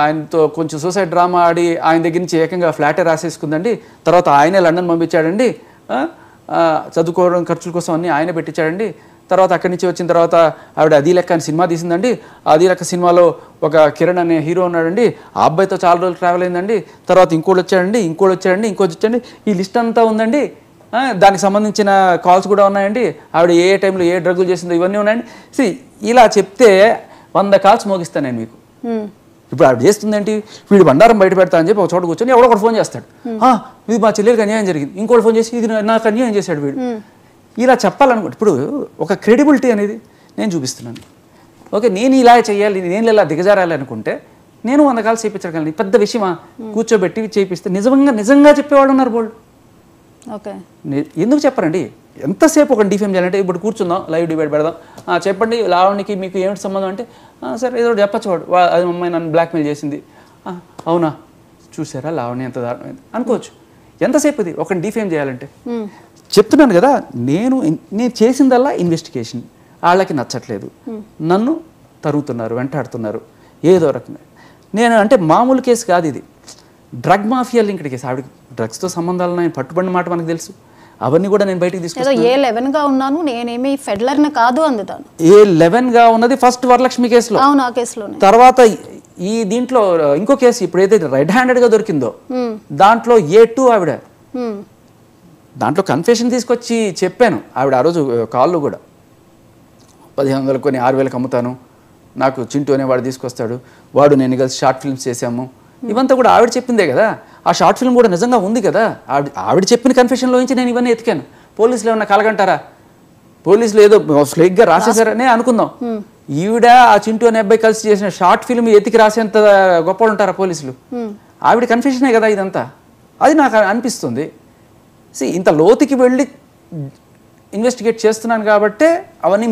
ఆయనతో కొంచెం సూసైడ్ డ్రామా ఆడి ఆయన దగ్గర నుంచి ఏకంగా ఫ్లాటే రాసేసుకుందండి, తర్వాత ఆయనే లండన్ పంపించాడండి, చదువుకోవడం ఖర్చుల కోసం అన్నీ ఆయనే పెట్టించాడండి, తర్వాత అక్కడి నుంచి వచ్చిన తర్వాత ఆవిడ అది లెక్క అని సినిమా తీసిందండి, అది లెక్క సినిమాలో ఒక కిరణ్ అనే హీరో ఉన్నాడండి, ఆ అబ్బాయితో చాలా రోజులు ట్రావెల్ అయిందండి, తర్వాత ఇంకోటి వచ్చాడండి, ఇంకోటి వచ్చాడండి, ఈ లిస్ట్ అంతా ఉందండి, దానికి సంబంధించిన కాల్స్ కూడా ఉన్నాయండి, ఆవిడ ఏ టైంలో ఏ డ్రగ్గులు చేసిందో ఇవన్నీ ఉన్నాయండి. ఇలా చెప్తే 100 కాల్స్ మోగిస్తాను నేను మీకు. ఇప్పుడు ఆవిడ చేస్తుందేంటి, వీడు బండారం బయట పెడతా అని చెప్పి ఒక చోట కూర్చొని ఎవడో ఒకటి ఫోన్ చేస్తాడు, ఇది మా చెల్లెలికి అన్యాయం జరిగింది, ఇంకోటి ఫోన్ చేసి ఇది నాకు అన్యాయం చేశాడు వీడు. ఇలా చెప్పాలనుకుంటే ఇప్పుడు ఒక క్రెడిబిలిటీ అనేది నేను చూపిస్తున్నాను. ఓకే నేను ఇలా చేయాలి, నేను ఇలా దిగజారాలి అనుకుంటే నేను 100 కాల్స్ చేయించగలను. పెద్ద విషయమా? కూర్చోబెట్టి చేయిస్తే నిజంగా చెప్పేవాళ్ళు ఉన్నారు బోల్డ్. ఓకే, ఎందుకు చెప్పరండి? ఎంతసేపు ఒక డిఫేమ్ చేయాలంటే ఇప్పుడు కూర్చుందాం, లైవ్ డిబేట్ పెడదాం, చెప్పండి లావణ్యకి మీకు ఏమిటి సంబంధం అంటే సరే ఏదో చెప్పచ్చు వాడు, అది అమ్మాయి నన్ను బ్లాక్మెయిల్ చేసింది, అవునా చూసారా లావణ్య ఎంత దారుణమైంది అనుకోవచ్చు. ఎంతసేపు ఇది ఒక డిఫేమ్ చేయాలంటే? చెప్తున్నాను కదా, నేను చేసిందల్లా ఇన్వెస్టిగేషన్. వాళ్ళకి నచ్చట్లేదు, నన్ను తరుగుతున్నారు, వెంటాడుతున్నారు ఏదో రకంగా. నేను అంటే మామూలు కేసు కాదు ఇది, డ్రగ్ మాఫియా లింక్డ్ కేసు. ఆవిడకి డ్రగ్స్తో సంబంధాలు ఉన్నాయి, పట్టుబడిన మాట మనకు తెలుసు. అవన్నీ కూడా నేను బయటికి తీసుకొస్తాను. A11గా ఉన్నాను, నేనేమి ఫెడలర్ని కాదు అందుతాను. A11గా ఉన్నది ఫస్ట్ వరలక్ష్మి కేసులో. అవును, ఆ కేసులోనే. తర్వాత ఈ దీంట్లో ఇంకో కేసు ఇప్పుడు ఏదైతే రెడ్ హ్యాండెడ్గా దొరికిందో దాంట్లో A2 ఆవిడ. దాంట్లో కన్ఫెషన్ తీసుకొచ్చి చెప్పాను ఆవిడ ఆ రోజు కాల్లో కూడా, 1500 కొని 6000కి అమ్ముతాను, నాకు చింటూ అనేవాడు తీసుకొస్తాడు, వాడు నేను కలిసి షార్ట్ ఫిల్మ్స్ చేశాము, ఇవంతా కూడా ఆవిడ చెప్పిందే కదా. ఆ షార్ట్ ఫిల్మ్ కూడా నిజంగా ఉంది కదా. ఆవిడ చెప్పిన కన్ఫెషన్లో నుంచి నేను ఇవన్నీ ఎతికాను. పోలీసులు ఏమన్నా కలగంటారా? పోలీసులు ఏదో ఫ్లైగ్గా రాసేసారనే అనుకుందాం. ఈవిడ ఆ చింటూ అనే అబ్బాయి కలిసి చేసిన షార్ట్ ఫిల్మ్ ఎతికి రాసేంత గొప్పలు ఉంటారా పోలీసులు? ఆవిడ కన్ఫెషనే కదా ఇదంతా. అది నాకు అనిపిస్తుంది. ఇంత లోతుకి వెళ్ళి ఇన్వెస్టిగేట్ చేస్తున్నాను కాబట్టే అవన్నీ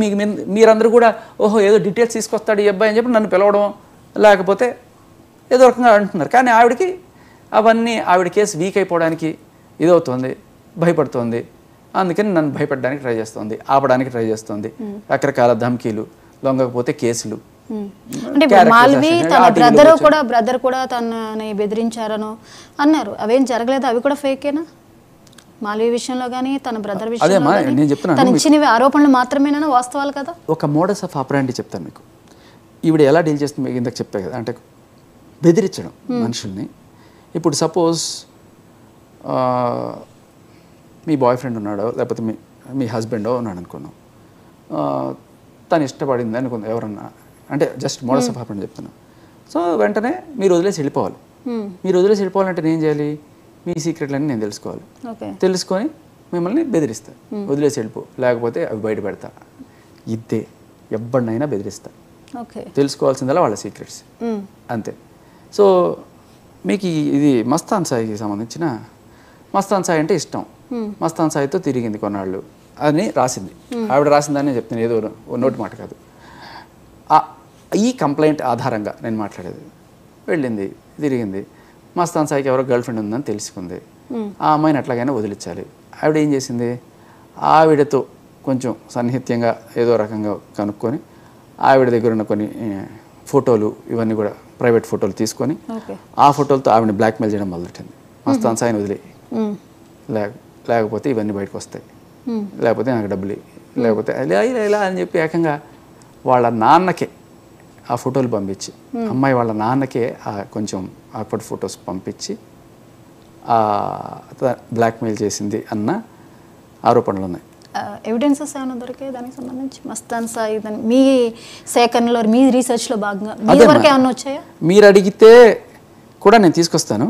మీరందరూ కూడా ఓహో ఏదో డీటెయిల్స్ తీసుకొస్తాడు ఈ అబ్బాయి అని చెప్పి నన్ను పిలవడం, లేకపోతే ఏదో రకంగా అంటున్నారు. కానీ ఆవిడకి అవన్నీ ఆవిడ కేసు వీక్ అయిపోవడానికి ఇదవుతుంది, భయపడుతోంది. అందుకని నన్ను భయపడడానికి ట్రై చేస్తుంది, ఆపడానికి ట్రై చేస్తుంది. రకరకాల ధమ్కీలు, లొంగకపోతే కేసులు. అంటే మాల్వి తన బ్రదర్ కూడా తనని బెదిరించారనో అన్నారు. అవేం జరగలేదు, అవి కూడా ఫేకేనా? మాల్వి విషయంలో కానీ తన బ్రదర్ విషయంలో నేను చెప్తున్నాను, తను ఇచ్చినవి ఆరోపణలు మాత్రమేనా, వాస్తవాలు కదా? ఒక మోడస్ ఆఫ్ ఆపరాండి చెప్తాను మీకు. ఈవిడ ఎలా డీల్ చేస్తుంది మీకు ఇందాక చెప్పే కదా, అంటే బెదిరించడం మనుషుల్ని. ఇప్పుడు సపోజ్ మీ బాయ్ ఫ్రెండ్ ఉన్నాడో లేకపోతే మీ హస్బెండో ఉన్నాడు అనుకున్నాం, తను ఇష్టపడింది అనుకుందాం ఎవరన్నా, అంటే జస్ట్ మోడస్ ఆఫ్ ఆపరాండి చెప్తున్నాను. సో వెంటనే మీరు వదిలేసి వెళ్ళిపోవాలి. మీరు వదిలేసి వెళ్ళిపోవాలంటే నేను చేయాలి? మీ సీక్రెట్లన్నీ నేను తెలుసుకోవాలి. తెలుసుకొని మిమ్మల్ని బెదిరిస్తా, వదిలేసి వెళ్ళిపో, లేకపోతే అవి బయట పెడతా. ఇద్దే ఎవరినైనా బెదిరిస్తా. తెలుసుకోవాల్సిందల్లా వాళ్ళ సీక్రెట్స్, అంతే. సో మీకు ఇది మస్తాన్ సాయికి సంబంధించిన, మస్తాన్ సాయి అంటే ఇష్టం, మస్తాన్ సాయితో తిరిగింది కొన్నాళ్ళు అని రాసింది ఆవిడ. రాసిందని చెప్తాను, ఏదో నోటి మాట కాదు. ఈ కంప్లైంట్ ఆధారంగా నేను మాట్లాడేది. వెళ్ళింది, తిరిగింది, మస్తాన్ సాయికి ఎవరో గర్ల్ ఫ్రెండ్ ఉందని తెలుసుకుంది. ఆ అమ్మాయిని అట్లాగైనా వదిలించాలి. ఆవిడ ఏం చేసింది, ఆవిడతో కొంచెం సన్నిహిత్యంగా ఏదో రకంగా కనుక్కొని ఆవిడ దగ్గర ఉన్న కొన్ని ఫోటోలు ఇవన్నీ కూడా ప్రైవేట్ ఫోటోలు తీసుకొని ఆ ఫోటోలతో ఆవిడని బ్లాక్మెయిల్ చేయడం మొదలెట్టింది. మస్తాన్ సాయిని వదిలే, లేకపోతే ఇవన్నీ బయటకు వస్తాయి, లేకపోతే నాకు డబ్బులు, లేకపోతే ఇలా అని చెప్పి ఏకంగా వాళ్ళ నాన్నకే ఆ ఫోటోలు పంపించి, అమ్మాయి వాళ్ళ నాన్నకే కొంచెం ఆక్వర్డ్ ఫొటోస్ పంపించి బ్లాక్మెయిల్ చేసింది అన్న ఆరోపణలు ఉన్నాయి. ఎవిడెన్సెస్ ఏమైనా దొరికాయి దానికి సంబంధించి? మస్తాన్ సాయి మీ సేకరణలో, మీ రీసెర్చ్లో భాగంగా మీ వరకు ఏమన్నా వచ్చాయా? మీరు అడిగితే కూడా నేను తీసుకొస్తాను.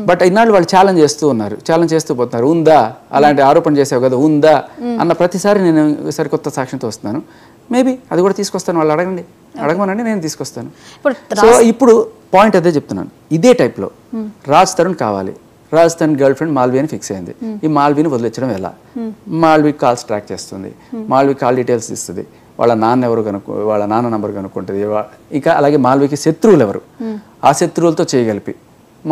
బట్ ఇన్నాళ్ళు వాళ్ళు ఛాలెంజ్ చేస్తూ ఉన్నారు, ఛాలెంజ్ చేస్తూ పోతున్నారు. ఉందా అలాంటి ఆరోపణ చేసావు కదా, ఉందా అన్న ప్రతిసారి నేను సరికొత్త సాక్ష్యంతో వస్తున్నాను. మేబీ అది కూడా తీసుకొస్తాను, వాళ్ళు అడగమనండి, నేను తీసుకొస్తాను. సో ఇప్పుడు పాయింట్ అదే చెప్తున్నాను. ఇదే టైప్లో రాజ్ తరుణ్ కావాలి, రాజ్ తరుణ్ గర్ల్ ఫ్రెండ్ మాల్వి అని ఫిక్స్ అయింది. ఈ మాల్విని వదిలించడం ఎలా? మాల్వి కాల్స్ ట్రాక్ చేస్తుంది, మాల్వి కాల్ డీటెయిల్స్ ఇస్తుంది, వాళ్ళ నాన్న ఎవరు వాళ్ళ నాన్న నెంబర్ కనుక్కుంటుంది. ఇంకా అలాగే మాల్వికి శత్రువులు ఎవరు, ఆ శత్రువులతో చేయగలిపి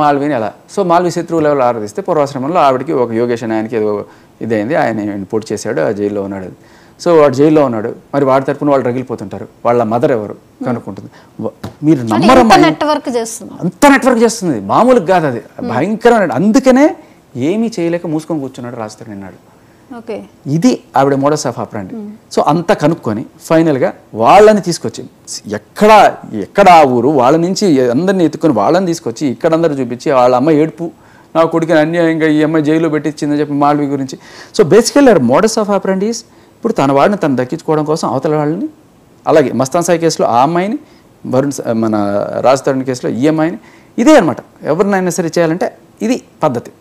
మాల్విని ఎలా. సో మాల్వి శత్రువులు ఎవరు ఆరాధిస్తే పూర్వాశ్రమంలో ఆవిడకి ఒక యోగేష్ అని ఆయనకి ఏదో ఇదైంది, ఆయన పూర్తి చేశాడు, ఆ జైల్లో ఉన్నాడు. సో వాడు జైల్లో ఉన్నాడు, మరి వాడి తరపున వాళ్ళు రగిలిపోతుంటారు. వాళ్ళ మదర్ ఎవరు కనుక్కుంటుంది. మీరు నమ్మరమ్మా, అంత నెట్వర్క్ చేస్తుంది, మామూలుగా కాదు అది, భయంకరమైన. అందుకనే ఏమీ చేయలేక మూసుకొని కూర్చున్నాడు రాజ్ తరుణ్ అన్నాడు. ఇది ఆవిడ మోడస్ ఆఫ్ ఆపరాండి. సో అంతా కనుక్కొని ఫైనల్గా వాళ్ళని తీసుకొచ్చి, ఎక్కడ ఆ ఊరు, వాళ్ళ నుంచి అందరినీ ఎత్తుకొని వాళ్ళని తీసుకొచ్చి ఇక్కడ అందరూ చూపించి, వాళ్ళ అమ్మ ఏడుపు, నా కొడుకుని అన్యాయంగా ఈ అమ్మాయి జైల్లో పెట్టించిందని చెప్పి మాల్వి గురించి. So basically modus of ఆపరాండి is ఇప్పుడు తన వాడిని తను దక్కించుకోవడం కోసం అవతల వాళ్ళని, అలాగే మస్తాన్ సాయి కేసులో ఆ అమ్మాయిని, మన రాజ్ తరుణ్ కేసులో ఈ అమ్మాయిని, ఇదే అనమాట. ఎవరినైనా సరే చేయాలంటే ఇది పద్ధతి.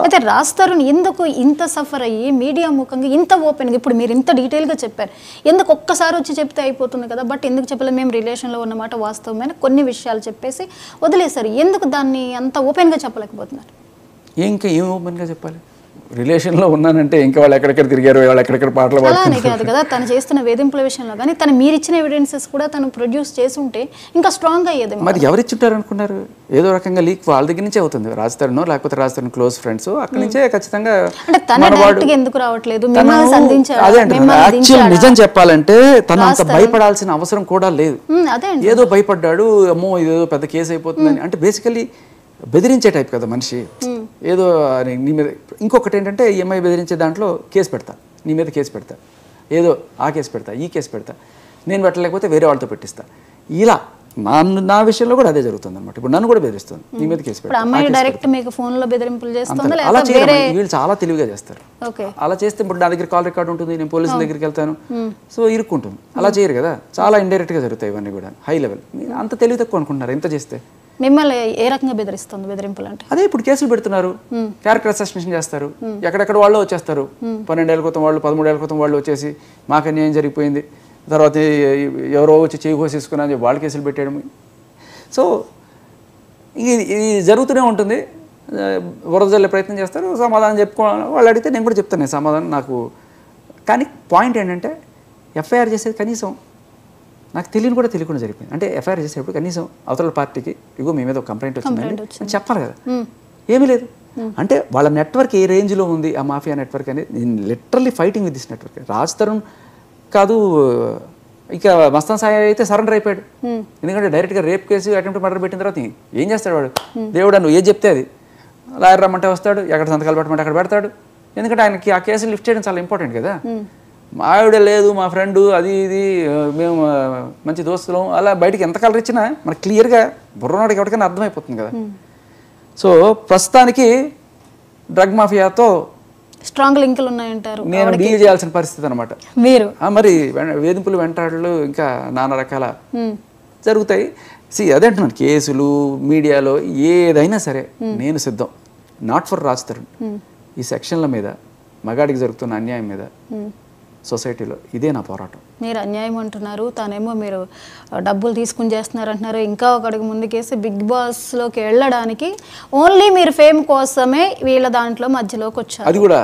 అయితే రాజ్ తరుణ్ ఎందుకు ఇంత సఫర్ అయ్యి మీడియా ముఖంగా ఇంత ఓపెన్గా ఇప్పుడు మీరు ఇంత డీటెయిల్గా చెప్పారు, ఎందుకు ఒక్కసారి వచ్చి చెప్తే అయిపోతుంది కదా, బట్ ఎందుకు చెప్పలేదు, మేము రిలేషన్లో ఉన్నమాట వాస్తవమైన కొన్ని విషయాలు చెప్పేసి వదిలేశారు, ఎందుకు దాన్ని అంత ఓపెన్గా చెప్పలేకపోతున్నారు? ఇంకా ఏం ఓపెన్గా చెప్పాలి? రిలేషన్లో ఉన్నానంటే ఇంకా వాళ్ళు ఎక్కడెక్కడ తిరిగారు, వాళ్ళు ఎక్కడెక్కడ పాటలు అలానే కాదు కదా, తను చేస్తున్న వేధింపుల విషయంలో కానీ తను మీరు ఇచ్చిన ఎవిడెన్సెస్ కూడా తను ప్రొడ్యూస్ చేసి ఉంటే ఇంకా స్ట్రాంగ్ అయ్యేది. మరి ఎవరు ఇచ్చుంటారు అనుకున్నారు? ఏదో రకంగా లీక్ వాళ్ళ దగ్గర నుంచే అవుతుంది. రాజ్ తరుణ్ లేకపోతే రాజ్ తరుణ్ క్లోజ్ ఫ్రెండ్స్ అక్కడి నుంచే ఖచ్చితంగా. అంటే తన డైరెక్ట్గా ఎందుకు రావట్లేదు? అదే అంటే యాక్చువల్ నిజం చెప్పాలంటే తను అంత భయపడాల్సిన అవసరం కూడా లేదు. ఏదో భయపడ్డాడు, అమ్మో ఇదేదో పెద్ద కేసు అయిపోతుందని. అంటే బేసికలీ బెదిరించే టైప్ కదా మనిషి. ఏదో నీ మీద ఇంకొకటి ఏంటంటే ఈఎంఐ బెదిరించే దాంట్లో కేసు పెడతా, నీ మీద కేసు పెడతా, ఏదో ఆ కేసు పెడతా, ఈ కేసు పెడతా, నేను పెట్టలేకపోతే వేరే వాళ్ళతో పెట్టిస్తా. ఇలా నా విషయంలో కూడా అదే జరుగుతుంది అనమాట. ఇప్పుడు నన్ను కూడా బెదిరిస్తుంది, నీ మీద కేసు పెడతా. అలా చేయరు, వీళ్ళు చాలా తెలివిగా చేస్తారు. అలా చేస్తే ఇప్పుడు నా దగ్గర కాల్ రికార్డ్ ఉంటుంది, నేను పోలీసుల దగ్గరికి వెళ్తాను, సో ఇరుక్కుంటుంది. అలా చేయరు కదా, చాలా ఇండైరెక్ట్గా జరుగుతాయి ఇవన్నీ కూడా. హై లెవెల్ అంత తెలివి తక్కువ అనుకుంటున్నారు ఇంత చేస్తే. మిమ్మల్ని ఏ రకంగా బెదిరిస్తుంది బెదిరింపులు అంటే? అదే ఇప్పుడు కేసులు పెడుతున్నారు, క్యారెక్టర్ అసాసినేషన్ చేస్తారు, ఎక్కడెక్కడ వాళ్ళు వచ్చేస్తారు. 12 ఏళ్ళ క్రితం వాళ్ళు, 13 ఏళ్ళ క్రితం వాళ్ళు వచ్చేసి మాకు అన్యాయం జరిగిపోయింది, తర్వాత ఎవరో వచ్చి చేయి కోసేసుకున్నా అని వాళ్ళు కేసులు పెట్టేయడం. సో ఇది జరుగుతూనే ఉంటుంది. వరదజల్లే ప్రయత్నం చేస్తారు, సమాధానం చెప్పుకోవాలి. వాళ్ళు అడిగితే నేను కూడా చెప్తాను నేను సమాధానం నాకు. కానీ పాయింట్ ఏంటంటే ఎఫ్ఐఆర్ చేసేది కనీసం నాకు తెలియకుండా జరిగిపోయింది. అంటే ఎఫ్ఐఆర్ చేసేటప్పుడు కనీసం అవతల పార్టీకి ఇగో మీ మీద ఒక కంప్లైంట్ వచ్చిందని చెప్పాలి కదా, ఏమీ లేదు. అంటే వాళ్ళ నెట్వర్క్ ఏ రేంజ్లో ఉంది ఆ మాఫియా నెట్వర్క్ అనేది. నేను literally fighting with this network. Raj Tarun కాదు, ఇక మస్తాన్ సాయి అయితే సరెండర్ అయిపోయాడు. ఎందుకంటే డైరెక్ట్గా రేప్ కేసు అటెంప్ట్ మర్డర్ పెట్టిన తర్వాత ఏం చేస్తాడు వాడు? దేవుడు నువ్వు ఏది చెప్తే అది, లాయర్ రమ్మంటే వస్తాడు, ఎక్కడ సంతకాలు పెట్టమంటే అక్కడ పెడతాడు. ఎందుకంటే ఆయనకి ఆ కేసులు లిఫ్ట్ చేయడం చాలా ఇంపార్టెంట్ కదా. మా ఆవిడ లేదు, మా ఫ్రెండు, అది ఇది, మేము మంచి దోస్తులం, అలా బయటికి ఎంత కలర్ ఇచ్చినా మనకు క్లియర్గా బుర్రనాడికి ఎవరికైనా అర్థమైపోతుంది కదా. సో ప్రస్తుతానికి డ్రగ్ మాఫియాతో స్ట్రాంగ్ లింకులు ఉన్నాయంటారు. నేను డీల్ చేయాల్సిన పరిస్థితి అనమాట. మీరు మరి వేధింపులు వెంటాడులు ఇంకా నానా రకాల జరుగుతాయి. అదే అంటున్నాను, కేసులు మీడియాలో ఏదైనా సరే నేను సిద్ధం. నాట్ ఫర్ రాజ్ తరుణ్, ఈ సెక్షన్ల మీద, మగాడికి జరుగుతున్న అన్యాయం మీద సొసైటీలో ఇదే నా పోరాటం. మీరు అన్యాయం అంటున్నారు, తానేమో మీరు డబ్బులు తీసుకుని చేస్తున్నారు అంటున్నారు. ఇంకా ఒక అడుగు ముందుకేసి బిగ్ బాస్లోకి వెళ్ళడానికి ఓన్లీ మీరు ఫేమ్ కోసమే వీళ్ళ దాంట్లో మధ్యలోకి వచ్చారు. అది కూడా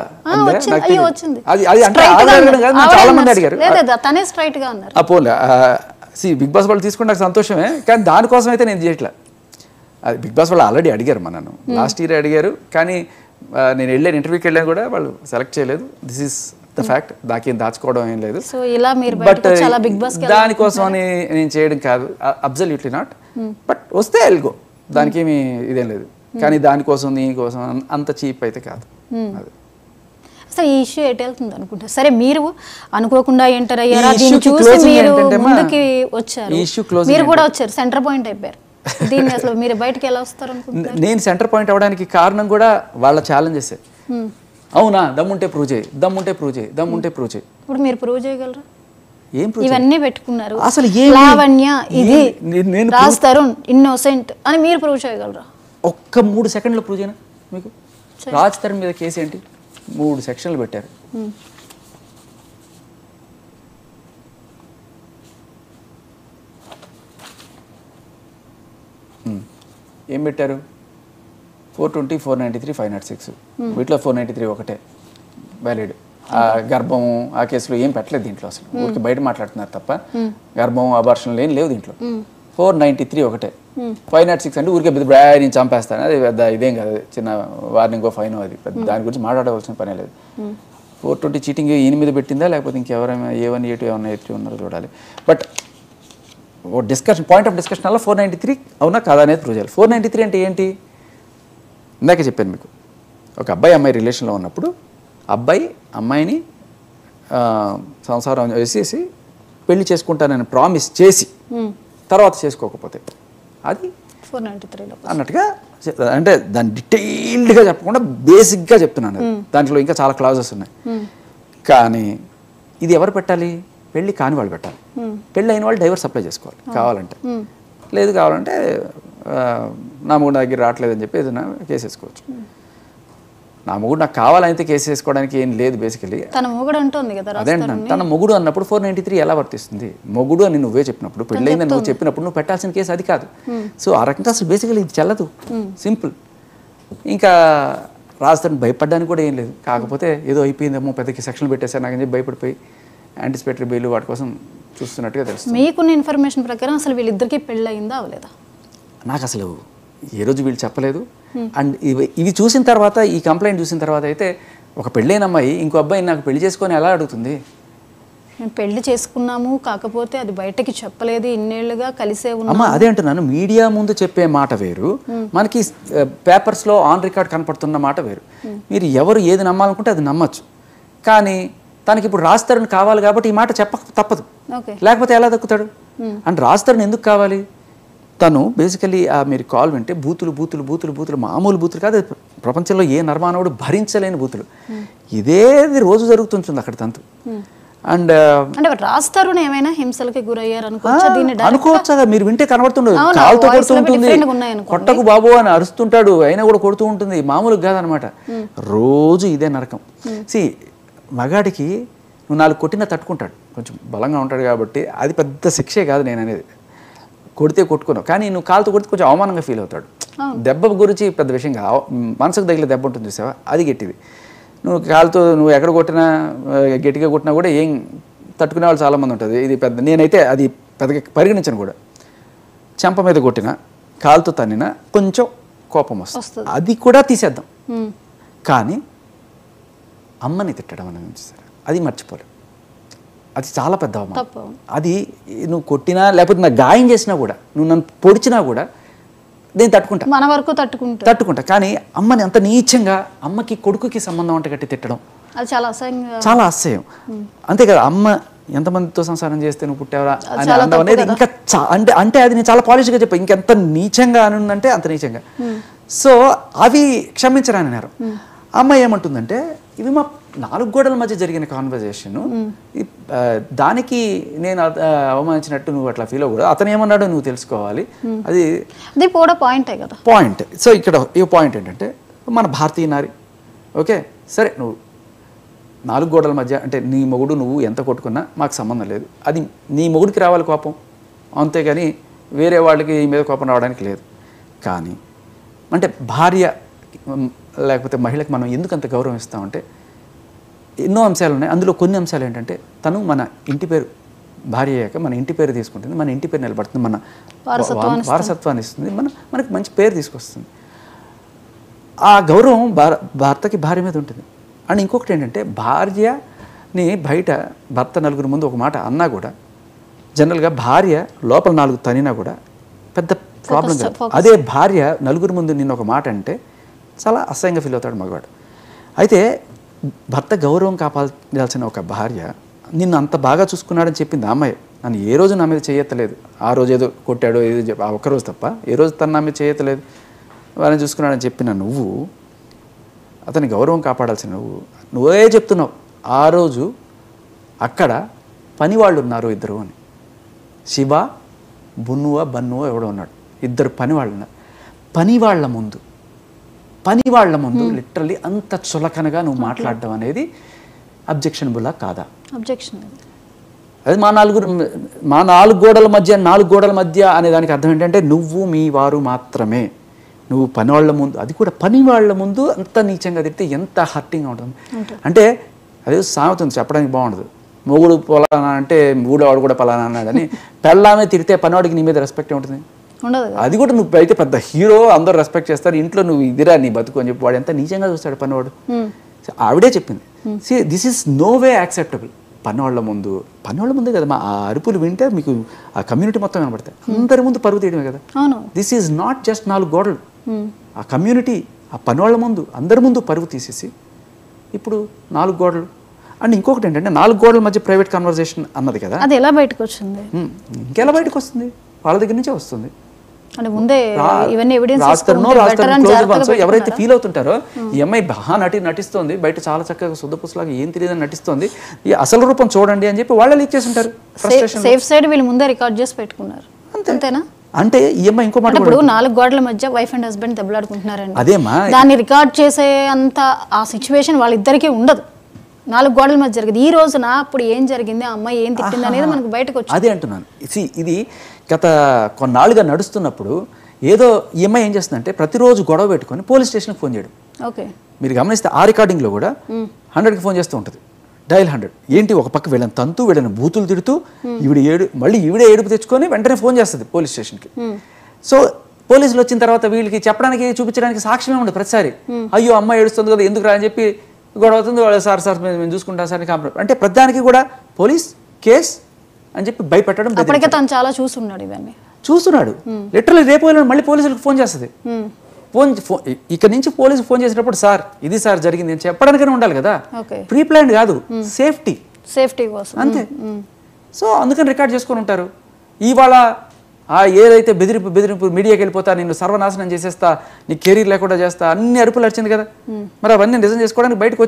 వచ్చింది, తనే స్ట్రైట్ గా అన్నారు. బిగ్ బాస్ వాళ్ళు తీసుకుంటే నాకు సంతోషమే, కానీ దానికోసం అయితే నేను చేయట్లా. అది బిగ్ బాస్ వాళ్ళు ఆల్రెడీ అడిగారు, నన్ను లాస్ట్ ఇయర్ అడిగారు, కానీ నేను వెళ్ళాను, ఇంటర్వ్యూకి వెళ్ళాను కూడా, వాళ్ళు సెలెక్ట్ చేయలేదు. This is the fact. నాకేం దాచుకోవడం ఏం లేదు. బట్ దానికోసం అని నేను చేయడం కాదు, అబ్సల్యూట్లీ నాట్. బట్ వస్తే వెళ్ళగో, దానికి ఏమి ఇదేం లేదు. కానీ దానికోసం దీనికోసం అంత చీప్ అయితే కాదు. అది అసలు ఈ ఇష్యూ ఎటు వెళ్తుంది అనుకుంటా? సరే, మీరు అనుకోకుండా ఎంటర్ అయ్యారా, దీన్ని చూసి మీరు ముందుకి వచ్చారు, మీరు కూడా వచ్చారు, సెంటర్ పాయింట్ అయిపోయారు. దీన్ని అసలు మీరు బయటకి ఎలా వస్తారు అనుకుంటున్నారు? నేను సెంటర్ పాయింట్ అవ్వడానికి కారణం కూడా వాళ్ళ ఛాలెంజెస్. అవునా, దమ్ముంటే ప్రూవ్ చేయి, దమ్ముంటే ప్రూవ్ చేయి, దమ్ముంటే ప్రూవ్ చేయి. ఇప్పుడు మీరు ప్రూవ్ చేయగలరా? ఏం ప్రూవ్? ఇవన్నీ పెట్టుకున్నారు, అసలు లావణ్య ఇది రాజ్ తరుణ్ ఇన్నోసెంట్ అని మీరు ప్రూవ్ చేయగలరా? ఒక్క 3 సెకండ్లో ప్రూవ్ చేయనా మీకు? రాజ్ తరుణ్ మీద కేసు ఏంటి, 3 సెక్షన్లు పెట్టారు. ఏం పెట్టారు? 420, 493, 506. వీటిలో 493 ఒకటే వ్యాలిడ్. ఆ గర్భం ఆ కేసులో ఏం పెట్టలేదు దీంట్లో, అసలు ఊరికి బయట మాట్లాడుతున్నారు తప్ప గర్భం అబార్షన్లు ఏం లేవు దీంట్లో. 493 ఒకటే. 506 అంటే ఊరికే నేను చంపేస్తాను, అది పెద్ద ఇదేం కాదు, చిన్న వార్నింగో ఫైనో, అది దాని గురించి మాట్లాడవలసిన పనే లేదు. 420 చీటింగ్ ఈయన మీద పెట్టిందా లేకపోతే ఇంకెవరైనా A1, A2 ఏమన్నా A3 ఉన్నారో చూడాలి. బట్ ఓ డిస్కషన్, పాయింట్ ఆఫ్ డిస్కషన్ వల్ల 493 అవునా కాదా అనేది ప్రూవ్ చేయాలి. 493 అంటే ఏంటి? ఇందాక చెప్పాను మీకు, ఒక అబ్బాయి అమ్మాయి రిలేషన్లో ఉన్నప్పుడు అబ్బాయి అమ్మాయిని సంసారం చేసేసి పెళ్లి చేసుకుంటానని ప్రామిస్ చేసి తర్వాత చేసుకోకపోతే అది 493 అన్నట్టుగా, అంటే దాన్ని డీటెయిల్డ్గా చెప్పకుండా బేసిక్గా చెప్తున్నాను. దాంట్లో ఇంకా చాలా క్లాజెస్ ఉన్నాయి. కానీ ఇది ఎవరు పెట్టాలి? పెళ్ళి కాని వాళ్ళు పెట్టాలి. పెళ్ళి అయిన వాళ్ళు డైవర్స్ అప్లై చేసుకోవాలి కావాలంటే. లేదు కావాలంటే నా మూడు దగ్గర రావట్లేదని చెప్పి ఏదైనా కేసు వేసుకోవచ్చు. నా మొగుడు నాకు కావాలైతే కేసు వేసుకోవడానికి ఏం లేదు బేసికలీ. తన మొగుడు అంటుంది కదా, అదే తన మొగుడు అన్నప్పుడు 493 ఎలా వర్తిస్తుంది? మొగుడు అని నువ్వే చెప్పినప్పుడు, పెళ్ళైందని నువ్వు చెప్పినప్పుడు నువ్వు పెట్టాల్సిన కేసు అది కాదు. సో ఆ రకంగా అసలు బేసికలీ ఇది చెల్లదు, సింపుల్. ఇంకా రాజధాని భయపడడానికి కూడా ఏం లేదు. కాకపోతే ఏదో అయిపోయిందేమో, పెద్దకి సెక్షన్లు పెట్టేశారు నాకు అని చెప్పి భయపడిపోయి యాంటిసిపేటరీ బెయిల్ వాటి కోసం చూస్తున్నట్టుగా తెలుస్తుంది. మీకున్న ఇన్ఫర్మేషన్ ప్రకారం అసలు వీళ్ళిద్దరికీ పెళ్ళి అయిందా అవలేదా? నాకు అసలు ఏ రోజు వీళ్ళు చెప్పలేదు. అండ్ ఇవి చూసిన తర్వాత, ఈ కంప్లైంట్ చూసిన తర్వాత అయితే ఒక పెళ్ళైన అమ్మాయి ఇంకో అబ్బాయిని నాకు పెళ్లి చేసుకొని ఎలా అడుగుతుంది? మేము పెళ్లి చేసుకున్నాము, కాకపోతే అది బయటకి చెప్పలేదు, ఇన్నేళ్లుగా కలిసే ఉన్నాము. అమ్మ అదే అంటున్నాను, మీడియా ముందు చెప్పే మాట వేరు, మనకి పేపర్స్లో ఆన్ రికార్డ్ కనపడుతున్న మాట వేరు. మీరు ఎవరు ఏది నమ్మాలనుకుంటే అది నమ్మచ్చు. కానీ తనకి ఇప్పుడు రాజధాని కావాలి కాబట్టి ఈ మాట చెప్పక తప్పదు, లేకపోతే ఎలా దక్కుతాడు? అండ్ రాజధాని ఎందుకు కావాలి? తను బేసికలీ మీరు కాల్ వింటే బూతులు బూతులు బూతులు బూతులు, మామూలు బూతులు కాదు, ప్రపంచంలో ఏ నరమానవుడు భరించలేని బూతులు. ఇదేది రోజు జరుగుతుంటుంది అక్కడ తంతు. అండ్ అంటే రాస్తారు ఏమైనా హింసలకి గురయ్యారు అనుకోవచ్చు కదా, మీరు వింటే కనబడుతుండదు. కాలుతో కొడుతూ ఉంటుంది, కొట్టకు బాబు అని అరుస్తుంటాడు, అయినా కూడా కొడుతూ ఉంటుంది. మామూలుగా కాదనమాట, రోజు ఇదే నరకం. సి మగాడికి నువ్వు 4 కొట్టినా తట్టుకుంటాడు, కొంచెం బలంగా ఉంటాడు కాబట్టి అది పెద్ద శిక్షే కాదు నేను అనేది. కొడితే కొట్టుకున్నావు, కానీ నువ్వు కాలుతో కొడితే కొంచెం అవమానంగా ఫీల్ అవుతాడు. దెబ్బ గురించి పెద్ద విషయం కాదు, మనసుకు తగిలే దెబ్బ ఉంటుంది చూసావా, అది గట్టిది. నువ్వు కాలుతో నువ్వు ఎక్కడ కొట్టినా, గట్టిగా కొట్టినా కూడా ఏం తట్టుకునే వాళ్ళు చాలామంది ఉంటుంది. ఇది పెద్ద, నేనైతే అది పెద్దగా పరిగణించను కూడా. చెంప మీద కొట్టినా, కాలుతో తన్నినా కొంచెం కోపం వస్తుంది, అది కూడా తీసేద్దాం. కానీ అమ్మని తిట్టడం అనేది అది మర్చిపోలేవు, అది చాలా పెద్ద అవమానం. అది నువ్వు కొట్టినా లేకపోతే నాకు గాయం చేసినా కూడా, నువ్వు నన్ను పొడిచినా కూడా నేను తట్టుకుంటా, మన వరకు తట్టుకుంటా. కానీ అమ్మని అంత నీచంగా, అమ్మకి కొడుకుకి సంబంధం అంటే గట్టి తిట్టడం అది చాలా అసహ్యం. అంతే కదా, అమ్మ ఎంతమందితో సంసారం చేస్తే నువ్వు పుట్టావరా అని అనడం అనేది ఇంకా అంటే అది నేను చాలా పాలిష్గా చెప్పాను, ఇంకెంత నీచంగా అని ఉందంటే అంత నీచంగా. సో అవి క్షమించరాని నేరం. అమ్మ ఏమంటుందంటే, ఇవి మా 4 గోడల మధ్య జరిగిన కాన్వర్జేషన్, దానికి నేను అవమానించినట్టు నువ్వు అట్లా ఫీల్ అవ్వకూడదు, అతను ఏమన్నాడో నువ్వు తెలుసుకోవాలి, అది కూడా పాయింటే కదా, పాయింట్. సో ఇక్కడ ఈ పాయింట్ ఏంటంటే, మన భారతీయ నారి, ఓకే సరే, నువ్వు 4 గోడల మధ్య అంటే నీ మొగుడు నువ్వు ఎంత కొట్టుకున్నా మాకు సంబంధం లేదు, అది నీ మొగుడికి రావాలి కోపం, అంతేగాని వేరే వాళ్ళకి ఈ మీద కోపం రావడానికి లేదు. కానీ అంటే భార్య లేకపోతే మహిళకి మనం ఎందుకు అంత గౌరవం ఇస్తామంటే, ఎన్నో అంశాలు ఉన్నాయి. అందులో కొన్ని అంశాలు ఏంటంటే, తను మన ఇంటి పేరు, భార్య అయ్యాక మన ఇంటి పేరు తీసుకుంటుంది, మన ఇంటి పేరు నిలబడుతుంది, మన వారసత్వాన్ని ఇస్తుంది, మనకి మంచి పేరు తీసుకొస్తుంది. ఆ గౌరవం భర్తకి భార్య మీద ఉంటుంది. అండ్ ఇంకొకటి ఏంటంటే, భార్యని బయట భర్త 4 ముందు ఒక మాట అన్నా కూడా, జనరల్గా భార్య లోపల 4 తనినా కూడా పెద్ద ప్రాబ్లం కాదు. అదే భార్య 4 ముందు నిన్న ఒక మాట అంటే చాలా అసహ్యంగా ఫీల్ అవుతాడు మగవాడు. అయితే భర్త గౌరవం కాపాడాల్సిన ఒక భార్య నిన్ను అంత బాగా చూసుకున్నాడని చెప్పింది ఆ అమ్మాయి. నన్ను ఏ రోజు నా మీద చేయెత్తలేదు, ఆ రోజు ఏదో కొట్టాడో ఏదో ఆ ఒక్కరోజు తప్ప ఏ రోజు తను నా మీద చేయెత్తలేదు, వారిని చూసుకున్నాడని చెప్పిన నువ్వు, అతని గౌరవం కాపాడాల్సిన నువ్వే చెప్తున్నావు. ఆ రోజు అక్కడ పనివాళ్ళు ఉన్నారు 2 అని, శివ బన్నువ ఎవడో ఉన్నాడు, 2 పనివాళ్ళు ఉన్నారు. పనివాళ్ల ముందు లిటరల్లీ అంత చులకనగా నువ్వు మాట్లాడడం అనేది అబ్జెక్షనబుల్లా కాదా? అబ్జెక్షన్. అది మా 4 గోడల మధ్య అనే దానికి అర్థం ఏంటంటే, నువ్వు మీ వారు మాత్రమే. నువ్వు పనివాళ్ల ముందు, అది కూడా పనివాళ్ల ముందు అంత నీచంగా తిడితే ఎంత హర్టింగ్గా ఉంటుంది. అంటే అదే సామెత ఉంది, చెప్పడానికి బాగుండదు. మొగుడు పలానా అంటే మూడవాడు కూడా పలానా అన్నాడని, పెళ్ళామే తిడితే పనివాడికి నీ మీద రెస్పెక్ట్ ఉంటుంది. అది కూడా నువ్వు అయితే పెద్ద హీరో, అందరూ రెస్పెక్ట్ చేస్తారు, ఇంట్లో నువ్వు ఇదిరా నీ బతుకు అని చెప్పి వాడు ఎంత నీచంగా చూస్తాడు పనివాడు. ఆవిడే చెప్పింది, this is no way acceptable. పనివాళ్ళ ముందే కదా మా ఆ అరుపులు వింటే మీకు ఆ కమ్యూనిటీ మొత్తం కనబడతాయి, అందరి ముందు పరుగు తీయడమే కదా. దిస్ ఈజ్ నాట్ జస్ట్ 4 గోడలు, ఆ కమ్యూనిటీ ఆ పనివాళ్ళ ముందు అందరి ముందు పరుగు తీసేసి ఇప్పుడు 4 గోడలు. అండ్ ఇంకొకటి ఏంటంటే, 4 గోడల మధ్య ప్రైవేట్ కన్వర్జేషన్ అన్నది కదా, అది ఎలా బయటకు వచ్చింది? ఇంకెలా బయటకు వస్తుంది? వాళ్ళ దగ్గర నుంచే వస్తుంది. ముందే ఎవరైతే ఫీల్ అవుతుంటారో, ఈ అమ్మాయి నటిస్తోంది బయట చాలా చక్కగా శుద్ధపుసలాగా ఏం తెలియదని నటిస్తోంది, ఈ అసలు రూపం చూడండి అని చెప్పి వాళ్ళే లీక్ చేసి ఉంటారు. సేఫ్ సైడ్ వీళ్ళు ముందే రికార్డ్ చేసి పెట్టుకున్నారు, అంతేనా? అంటే ఈ అమ్మాయి ఇంకో మాట ఇప్పుడు 4 గోడల మధ్య వైఫ్ అండ్ హస్బెండ్ దెబ్బలాడుకుంటున్నారండి. అదేమా దాన్ని రికార్డ్ చేసే అంత ఆ సిచ్యువేషన్ వాళ్ళిద్దరికీ ఉండదు. 4 గోడల మధ్య జరిగింది. ఈ రోజున అప్పుడు ఏం జరిగింది, ఆ అమ్మాయి ఏం తిట్టింది అనేది మనకు బయటకు వచ్చింది. అదే అంటున్నాను. ఇది గత కొన్నాళ్ళుగా నడుస్తున్నప్పుడు ఏదో ఈ అమ్మాయి ఏం చేస్తుందంటే ప్రతిరోజు గొడవ పెట్టుకొని పోలీస్ స్టేషన్కి ఫోన్ చేయడం. ఓకే, మీరు గమనిస్తే ఆ రికార్డింగ్లో కూడా 100కి ఫోన్ చేస్తూ ఉంటుంది. డయల్ 100 ఏంటి, ఒక పక్క వీళ్ళని తంతూ వీళ్ళని బూతులు తిడుతూ మళ్ళీ ఈవిడే ఏడుపు తెచ్చుకొని వెంటనే ఫోన్ చేస్తుంది పోలీస్ స్టేషన్కి. సో పోలీసులు వచ్చిన తర్వాత వీళ్ళకి చెప్పడానికి చూపించడానికి సాక్ష్యమే ఉండదు. ప్రతిసారి అయ్యో అమ్మాయి ఏడుస్తుంది కదా ఎందుకు రా అని చెప్పి గొడవ అవుతుంది. వాళ్ళు సార్ మేము చూసుకుంటాం సార్ కాంప్రమైజ్ అంటే ప్రతిదానికి కూడా పోలీస్ కేస్ అని చెప్పి భయపెట్టడం. అప్పటికే తను చాలా చూస్తున్నాడు, ఇవన్నీ చూస్తున్నాడు. లిటరల్లీ రేపు మళ్ళీ పోలీసులకు ఫోన్ చేస్తుంది. ఇక్కడ నుంచి పోలీసు ఫోన్ చేసేటప్పుడు సార్ ఇది సార్ జరిగింది అని చెప్పడానికైనా ఉండాలి కదా. ప్రీ ప్లాన్ కాదు, సేఫ్టీ కోసం అంతే. సో అందుకని రికార్డ్ చేసుకొని ఉంటారు. ఇవాళ ఏదైతే బెదిరింపు మీడియాకి వెళ్ళిపోతా, నిన్ను సర్వనాశనం చేసేస్తా, నీ కెరీర్ లేకుండా చేస్తా, అన్ని అరుపులు వచ్చింది కదా. మరి అవన్నీ నిజం చేసుకోవడానికి బయటకు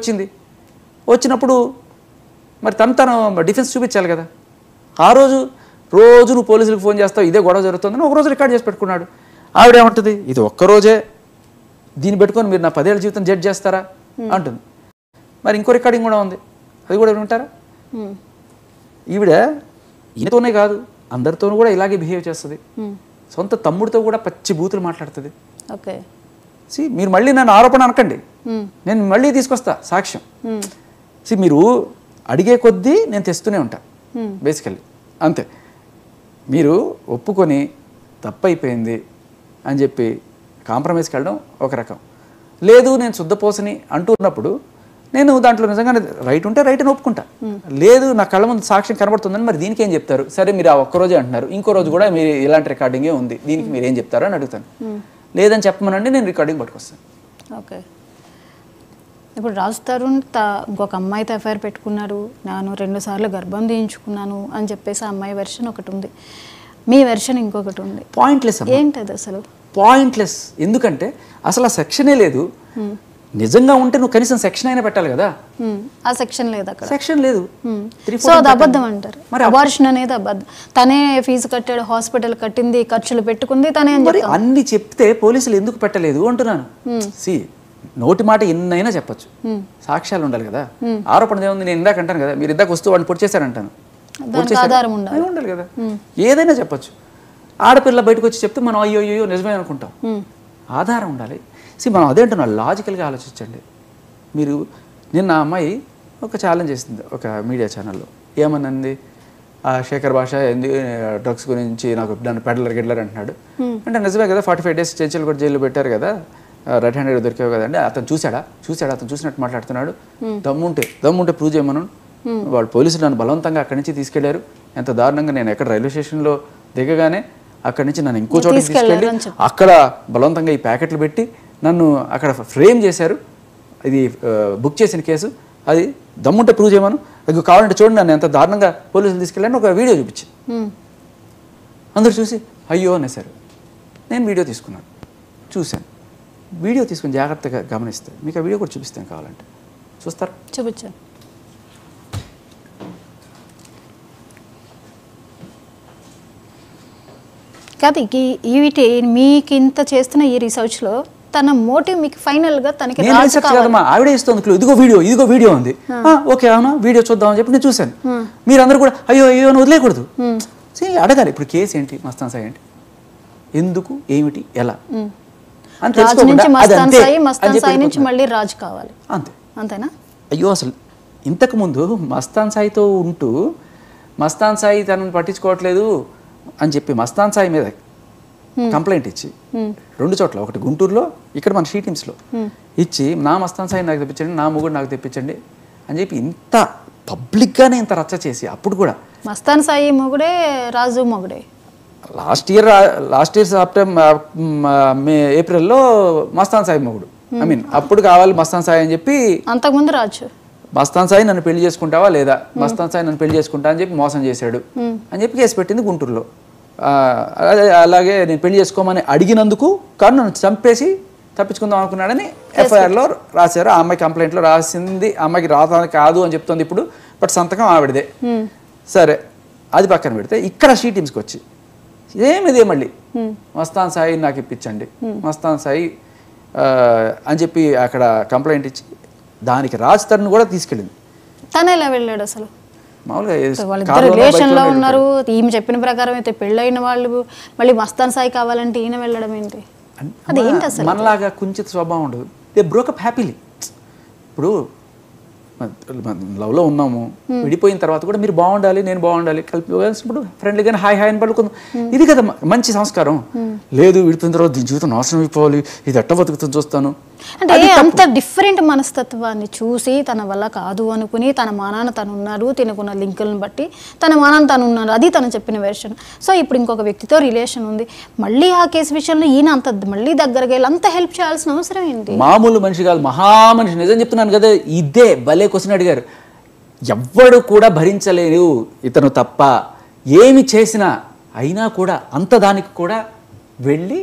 వచ్చినప్పుడు మరి తను డిఫెన్స్ చూపించాలి కదా. ఆ రోజు నువ్వు పోలీసులకు ఫోన్ చేస్తావు, ఇదే గొడవ జరుగుతుందని ఒక రోజు రికార్డ్ చేసి పెట్టుకున్నాడు. ఆవిడేమంటుంది, ఇది ఒక్కరోజే దీన్ని పెట్టుకొని మీరు నా 10 ఏళ్ళ జీవితం జడ్జ్ చేస్తారా అంటుంది. మరి ఇంకో రికార్డింగ్ కూడా ఉంది, అది కూడా వింటారా. ఈవిడ ఈయనతోనే కాదు అందరితోనూ కూడా ఇలాగే బిహేవ్ చేస్తుంది. సొంత తమ్ముడితో కూడా పచ్చి బూతులు మాట్లాడుతుంది. ఓకే, మీరు మళ్ళీ నన్ను ఆరోపణ అనకండి, నేను మళ్ళీ తీసుకొస్తా సాక్ష్యం. మీరు అడిగే కొద్దీ నేను తెస్తూనే ఉంటా బేసికల్లీ అంతే. మీరు ఒప్పుకొని తప్పైపోయింది అని చెప్పి కాంప్రమైజ్కి వెళ్ళడం ఒక రకం. లేదు నేను శుద్ధపోసని అంటున్నప్పుడు నేను దాంట్లో నిజంగానే రైట్ ఉంటే రైట్ అని ఒప్పుకుంటా. లేదు నా కళ్ళ ముందు సాక్ష్యం కనబడుతుందని మరి దీనికి ఏం చెప్తారు. సరే మీరు ఆ ఒక్కరోజే అంటున్నారు, ఇంకో రోజు కూడా మీరు ఇలాంటి రికార్డింగే ఉంది, దీనికి మీరు ఏం చెప్తారు అని అడుగుతాను. లేదని చెప్పమనండి, నేను రికార్డింగ్ పట్టుకొస్తాను. ఓకే, ఇప్పుడు రాజ్ తరుణ్ ఇంకొక అమ్మాయితో ఎఫ్ఐఆర్ పెట్టుకున్నారు, నేను 2 సార్లు గర్భం తీయించుకున్నాను అని చెప్పేసి ఆ అమ్మాయి వెర్షన్ ఒకటి ఉంది, మీ వెర్షన్ ఇంకొకటి ఉంది. పాయింట్లెస్. ఏంటది అసలు? పాయింట్లెస్. ఎందుకంటే అసలు ఆ సెక్షనే లేదు. నిజంగా ఉంటే నువ్వు కనీసం సెక్షన్ అయినా పెట్టాలి కదా. ఆ సెక్షన్ లేదు, అక్కడ సెక్షన్ లేదు. సో అది అబద్ధం అంటారు. మరి అబార్షన్ అనేది అబద్ధం. తనే ఫీజు కట్టాడు, హాస్పిటల్ కట్టింది, ఖర్చులు పెట్టుకుంది తనే. అన్ని చెప్తే పోలీసులు ఎందుకు పెట్టలేదు అంటున్నాను. నోటి మాట ఎన్నైనా చెప్పచ్చు, సాక్ష్యాలు ఉండాలి కదా. ఆరోపణ ఏముంది, నేను ఇందాక అంటాను కదా, మీరు ఇందాక వస్తూ వాడిని పొడి చేశారంటాను, ఆధారం ఉండాలి కదా. ఏదైనా చెప్పచ్చు. ఆడపిల్ల బయటకు వచ్చి చెప్తే మనం అయ్యో నిజమే అనుకుంటాం. ఆధారం ఉండాలి. మనం అదే అంటున్నాం, లాజికల్గా ఆలోచించండి. మీరు నిన్న ఆ అమ్మాయి ఒక ఛాలెంజ్ చేసింది ఒక మీడియా ఛానల్లో. ఏమన్నది, శేఖర్ భాష డ్రగ్స్ గురించి నాకు నన్ను పెడలర్ అంటున్నాడు అంటే నిజమే కదా. 45 days చెంచల్ కూడా జైల్లో పెట్టారు కదా, రైట్ హ్యాండెడ్ దొరికావు కదండి. అతను చూశాడు, అతను చూసినట్టు మాట్లాడుతున్నాడు. దమ్ముంటే ప్రూవ్ చేయమను. వాళ్ళు పోలీసులు నన్ను బలవంతంగా అక్కడి నుంచి తీసుకెళ్లారు. ఎంత దారుణంగా, నేను ఎక్కడ రైల్వే స్టేషన్లో దిగగానే అక్కడి నుంచి నన్ను ఇంకో చోటకి తీసుకెళ్ళి అక్కడ బలవంతంగా ఈ ప్యాకెట్లు పెట్టి నన్ను అక్కడ ఫ్రేమ్ చేశారు. ఇది బుక్ చేసిన కేసు, అది దమ్ముంటే ప్రూవ్ చేయమను. అది కావాలంటే చూడండి నన్ను ఎంత దారుణంగా పోలీసులు తీసుకెళ్ళాను. ఒక వీడియో చూపించి అందరూ చూసి అయ్యో అనేసారు. నేను వీడియో తీసుకున్నాను, చూశాను. వీడియో తీసుకుని జాగ్రత్తగా గమనిస్తే మీకు ఆ వీడియో కూడా చూపిస్తాను, కావాలంటే చూస్తారా? చూపించాను. కాదు, వీటి మీకు ఇంత చేస్తున్న ఈ రీసెర్చ్లో తన మోటివ్ మీకు ఫైనల్గా తనకి ఆవిడే ఇస్తుంది. ఇదిగో వీడియో ఉంది, ఓకే అవునా వీడియో చూద్దామని చెప్పి నేను చూశాను. మీరందరూ కూడా అయ్యో అని వదిలేయకూడదు, అడగాలి. ఇప్పుడు కేసు ఏంటి, మస్తాన్ సాయి ఏంటి, ఎందుకు, ఏమిటి, ఎలా అని నుంచి మళ్ళీ రాజు కావాలి, అంతేనా? అయ్యో అసలు ఇంతకుముందు మస్తాన్ సాయితో ఉంటూ మస్తాన్ సాయి తనని పట్టించుకోవట్లేదు అని చెప్పి మస్తాన్ సాయి మీద కంప్లైంట్ ఇచ్చి 2 చోట్ల, ఒకటి గుంటూరులో, ఇక్కడ మన షీటీమ్స్లో ఇచ్చి నా మస్తాన్ సాయి నాకు తెప్పించండి, నా మొగుడు నాకు తెప్పించండి అని చెప్పి ఇంత పబ్లిక్గానే ఇంత రచ్చ చేసి, అప్పుడు కూడా మస్తాన్ సాయి మొగుడే రాజు మొగుడే. లాస్ట్ ఇయర్ ఏప్రిల్లో మస్తాన్ సాయి మొగుడు, అప్పుడు కావాలి మస్తాన్ సాయి అని చెప్పి. అంతకుముందు రాజు మస్తాన్ సాయి నన్ను పెళ్లి చేసుకుంటావా లేదా, మస్తాన్ సాయి నన్ను పెళ్లి చేసుకుంటా అని చెప్పి మోసం చేశాడు అని చెప్పి కేసు పెట్టింది గుంటూరులో. అలాగే నేను పెళ్లి చేసుకోమని అడిగినందుకు కానీ నన్ను చంపేసి తప్పించుకుందాం అనుకున్నాడని ఎఫ్ఐఆర్లో రాశారు. ఆ అమ్మాయి కంప్లైంట్లో రాసింది, ఆ అమ్మాయికి రావడానికి కాదు అని చెప్తుంది ఇప్పుడు, బట్ సంతకం ఆవిడదే. సరే అది పక్కన పెడితే ఇక్కడ షీ టీమ్స్కి వచ్చి ఇదే మళ్ళీ మస్తాన్ సాయి నాకు ఇప్పించండి, మస్తాన్ సాయి అని చెప్పి అక్కడ కంప్లైంట్ ఇచ్చి దానికి రాజ్ తరుణ్ కూడా తీసుకెళ్ళింది. తను ఎలా వెళ్ళాడు అసలు? మామూలుగా రిలేషన్లో ఉన్నారు, ఈమె చెప్పిన ప్రకారం అయితే పెళ్ళైన వాళ్ళు మళ్ళీ మస్తాన్ సాయి కావాలంటే ఈయన వెళ్ళడం ఏంటి? అది ఏంటి అసలు? మనలాగా కుంచిత స్వభావం ఉండదు. They broke up happily. ఇప్పుడు లవ్లో ఉన్నాము, విడిపోయిన తర్వాత కూడా మీరు బాగుండాలి, నేను బాగుండాలి, కలిపి ఇప్పుడు ఫ్రెండ్లీగానే హాయ్ హాయ్ అని పడుకుందాం, ఇది కదా మంచి సంస్కారం. లేదు విడిపోయిన తర్వాత దీని జీవితం నాశనం అయిపోవాలి, ఇది ఎట్ట బతుకుతుంది చూస్తాను అంటే అంత డిఫరెంట్ మనస్తత్వాన్ని చూసి తన వల్ల కాదు అనుకుని తన మానాన్న తను ఉన్నారు, తినకున్న లింకులను బట్టి తన మానాన్న తను ఉన్నారు, అది తను చెప్పిన వెర్షన్. సో ఇప్పుడు ఇంకొక వ్యక్తితో రిలేషన్ ఉంది, మళ్ళీ ఆ కేసు విషయంలో ఈయన అంత మళ్ళీ దగ్గరగా వెళ్ళి అంత హెల్ప్ చేయాల్సిన అవసరం ఏంటి? మామూలు మనిషి కాదు, మహామనిషి. నిజం చెప్తున్నాను కదా, ఇదే భలే క్వశ్చన్ అడిగారు. ఎవ్వడు కూడా భరించలేరు ఇతను తప్ప, ఏమి చేసినా అయినా కూడా అంత దానికి కూడా వెళ్ళి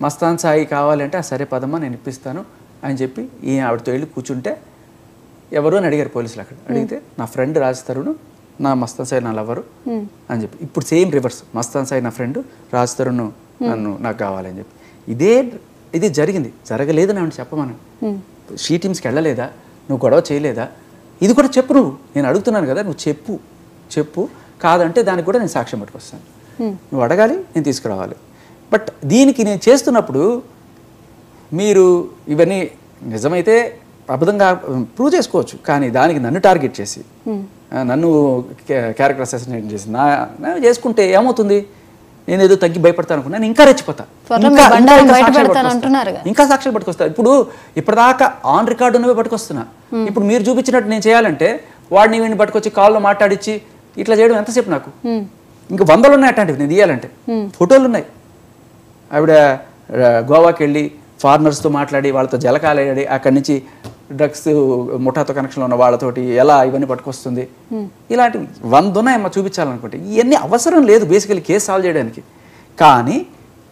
మస్తాన్ సాయి కావాలంటే సరే పదమ్మా నేను ఇప్పిస్తాను అని చెప్పి ఈయన ఆవిడతో వెళ్ళి కూర్చుంటే ఎవరు అని అడిగారు పోలీసులు. అక్కడ అడిగితే నా ఫ్రెండ్ రాజ్ తరుణ్, నా మస్తాన్ సాయి నా లవరు అని చెప్పి. ఇప్పుడు సేమ్ రివర్స్, మస్తాన్ సాయి నా ఫ్రెండ్, రాజ్ తరుణ్ నాకు కావాలని చెప్పి. ఇది జరిగింది. జరగలేదని ఆవిడ చెప్పమను. షీ టీమ్స్కి వెళ్ళలేదా, నువ్వు గొడవ చేయలేదా, ఇది కూడా చెప్పు. నేను అడుగుతున్నాను కదా, నువ్వు చెప్పు. కాదంటే దానికి కూడా నేను సాక్ష్యం పట్టుకొస్తాను. నువ్వు అడగాలి, నేను తీసుకురావాలి. బట్ దీనికి నేను చేస్తున్నప్పుడు మీరు ఇవన్నీ నిజమైతే అబద్ధంగా ప్రూవ్ చేసుకోవచ్చు, కానీ దానికి నన్ను టార్గెట్ చేసి నన్ను క్యారెక్టర్ అసాసినేట్ చేసి నా చేసుకుంటే ఏమవుతుంది? నేను ఏదో తగ్గి భయపడతాను అనుకున్నాను, ఇంకా రెచ్చిపోతా, ఇంకా సాక్ష్యాలు పట్టుకొస్తా. ఇప్పటిదాకా ఆన్ రికార్డు ఉన్నవే పట్టుకొస్తున్నా. ఇప్పుడు మీరు చూపించినట్టు నేను చేయాలంటే వాడిని వీడిని పట్టుకొచ్చి కాల్లో మాట్లాడించి ఇట్లా చేయడం ఎంతసేపు నాకు? ఇంకా 100 ఉన్నాయి అట్లాంటివి నేను తీయాలంటే. ఫోటోలు ఉన్నాయి. ఆవిడ గోవాకి వెళ్ళి ఫారినర్స్తో మాట్లాడి వాళ్ళతో జలకాలాడి అక్కడి నుంచి డ్రగ్స్ ముఠాతో కనెక్షన్లో ఉన్న వాళ్ళతోటి ఎలా ఇవన్నీ పట్టుకొస్తుంది. ఇలాంటివి 100 ఉన్నాయమ్మా చూపించాలనుకుంటే. ఇవన్నీ అవసరం లేదు బేసికలీ కేసు సాల్వ్ చేయడానికి. కానీ